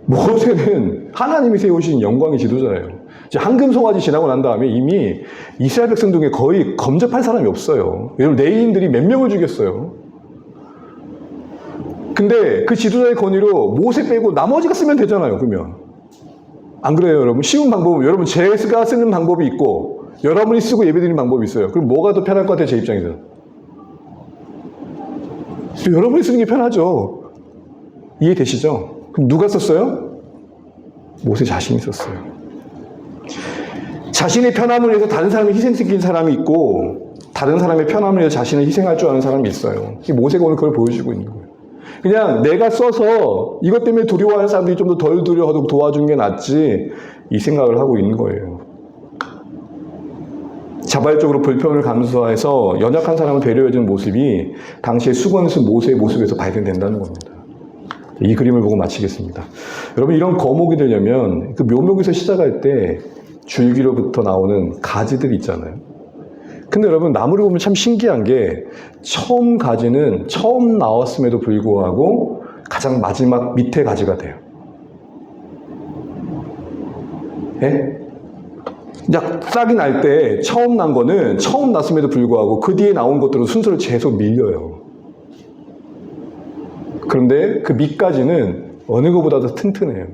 모세는 하나님이 세우신 영광의 지도자예요. 이제 황금송아지 지나고 난 다음에 이미 이스라엘 백성 중에 거의 검접할 사람이 없어요. 여러분 레위인들이 몇 명을 죽였어요. 근데 그 지도자의 권위로 모세 빼고 나머지가 쓰면 되잖아요. 그러면 안 그래요, 여러분? 쉬운 방법은 여러분 제가 쓰는 방법이 있고 여러분이 쓰고 예배드리는 방법이 있어요. 그럼 뭐가 더 편할 것 같아요, 제 입장에서? 여러분이 쓰는 게 편하죠. 이해되시죠? 그럼 누가 썼어요? 모세 자신이 썼어요. 자신의 편함을 위해서 다른 사람이 희생시킨 사람이 있고 다른 사람의 편함을 위해서 자신을 희생할 줄 아는 사람이 있어요. 모세가 오늘 그걸 보여주고 있는 거예요. 그냥 내가 써서 이것 때문에 두려워하는 사람들이 좀 더 덜 두려워하도록 도와주는 게 낫지 이 생각을 하고 있는 거예요. 자발적으로 불평을 감수해서 연약한 사람을 배려해주는 모습이 당시에 수건을 쓴 모세의 모습에서 발견된다는 겁니다. 이 그림을 보고 마치겠습니다. 여러분 이런 거목이 되려면 그 묘목에서 시작할 때 줄기로부터 나오는 가지들이 있잖아요. 근데 여러분 나무를 보면 참 신기한 게 처음 가지는 처음 나왔음에도 불구하고 가장 마지막 밑에 가지가 돼요. 예? 싹이 날 때 처음 난 거는 처음 났음에도 불구하고 그 뒤에 나온 것들은 순서를 계속 밀려요. 그런데 그 밑가지는 어느 것보다도 튼튼해요.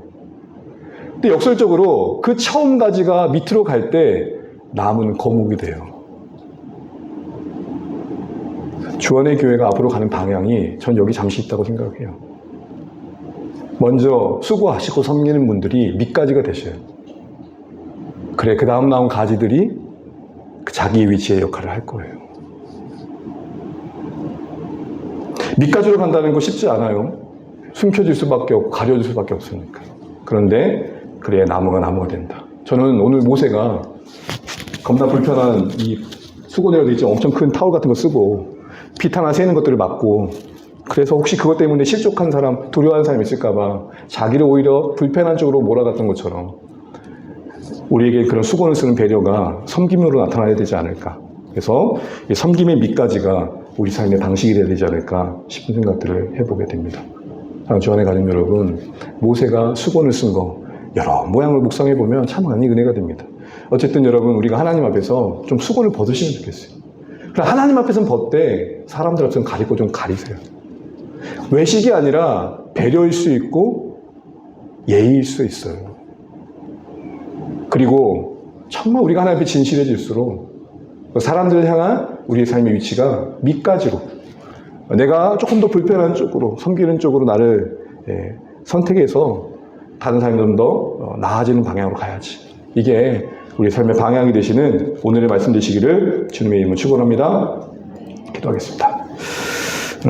근데 역설적으로 그 처음 가지가 밑으로 갈 때 나무는 거목이 돼요. 주원의 교회가 앞으로 가는 방향이 전 여기 잠시 있다고 생각해요. 먼저 수고하시고 섬기는 분들이 밑가지가 되셔요. 그래, 그 다음 나온 가지들이 그 자기의 위치의 역할을 할 거예요. 밑가지로 간다는 거 쉽지 않아요. 숨겨질 수밖에 없고 가려질 수밖에 없으니까. 그런데 그래야 나무가 된다. 저는 오늘 모세가 겁나 불편한 이 수건이라도 있죠. 엄청 큰 타올 같은 거 쓰고 빛 하나 새는 것들을 막고 그래서 혹시 그것 때문에 실족한 사람, 두려워하는 사람이 있을까봐 자기를 오히려 불편한 쪽으로 몰아갔던 것처럼 우리에게 그런 수건을 쓰는 배려가 섬김으로 나타나야 되지 않을까. 그래서 이 섬김의 밑가지가 우리 삶의 방식이 되어야 되지 않을까 싶은 생각들을 해보게 됩니다. 주안의 가족 여러분, 모세가 수건을 쓴 거 여러 모양을 묵상해보면 참 많이 은혜가 됩니다. 어쨌든 여러분 우리가 하나님 앞에서 좀 수건을 벗으시면 좋겠어요. 그럼 하나님 앞에서는 벗되 사람들 앞에서는 가리고 좀 가리세요. 외식이 아니라 배려일 수 있고 예의일 수 있어요. 그리고 정말 우리가 하나님 앞에 진실해질수록 사람들을 향한 우리의 삶의 위치가 밑가지로 내가 조금 더 불편한 쪽으로 섬기는 쪽으로 나를 선택해서 다른 사람이 좀 더 나아지는 방향으로 가야지. 이게 우리 삶의 방향이 되시는 오늘의 말씀 되시기를 주님의 이름으로 축원합니다. 기도하겠습니다.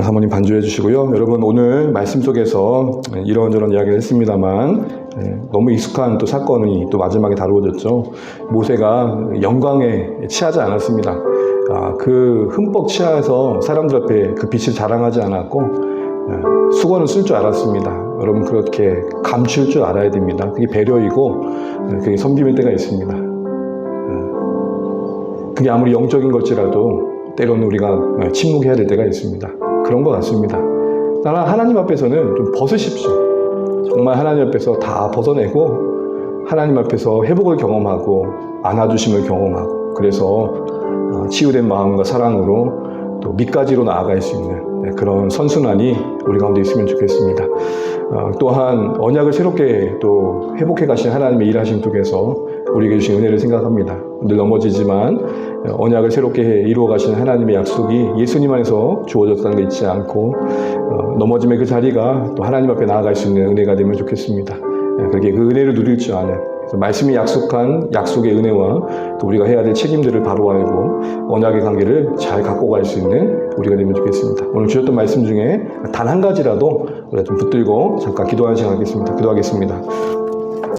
사모님 반주해 주시고요. 여러분 오늘 말씀 속에서 이런저런 이야기를 했습니다만 너무 익숙한 또 사건이 또 마지막에 다루어졌죠. 모세가 영광에 취하지 않았습니다. 그 흠뻑 취해서 사람들 앞에 그 빛을 자랑하지 않았고 수건을 쓸 줄 알았습니다. 여러분 그렇게 감출 줄 알아야 됩니다. 그게 배려이고 그게 섬김일 때가 있습니다. 그게 아무리 영적인 걸지라도 때로는 우리가 침묵해야 될 때가 있습니다. 그런 것 같습니다. 따라 하나님 앞에서는 좀 벗으십시오. 정말 하나님 앞에서 다 벗어내고 하나님 앞에서 회복을 경험하고 안아주심을 경험하고 그래서 치유된 마음과 사랑으로 또 밑가지로 나아갈 수 있는 그런 선순환이 우리 가운데 있으면 좋겠습니다. 또한 언약을 새롭게 또 회복해 가신 하나님의 일하심 속에서 우리에게 주신 은혜를 생각합니다. 늘 넘어지지만 언약을 새롭게 이루어 가시는 하나님의 약속이 예수님 안에서 주어졌다는 거 잊지 않고 넘어짐의 그 자리가 또 하나님 앞에 나아갈 수 있는 은혜가 되면 좋겠습니다. 그렇게 그 은혜를 누릴 줄 아는 말씀이 약속한 약속의 은혜와 또 우리가 해야 될 책임들을 바로 알고 언약의 관계를 잘 갖고 갈 수 있는 우리가 되면 좋겠습니다. 오늘 주셨던 말씀 중에 단 한 가지라도 우리가 좀 붙들고 잠깐 기도하는 시간 갖겠습니다. 기도하겠습니다.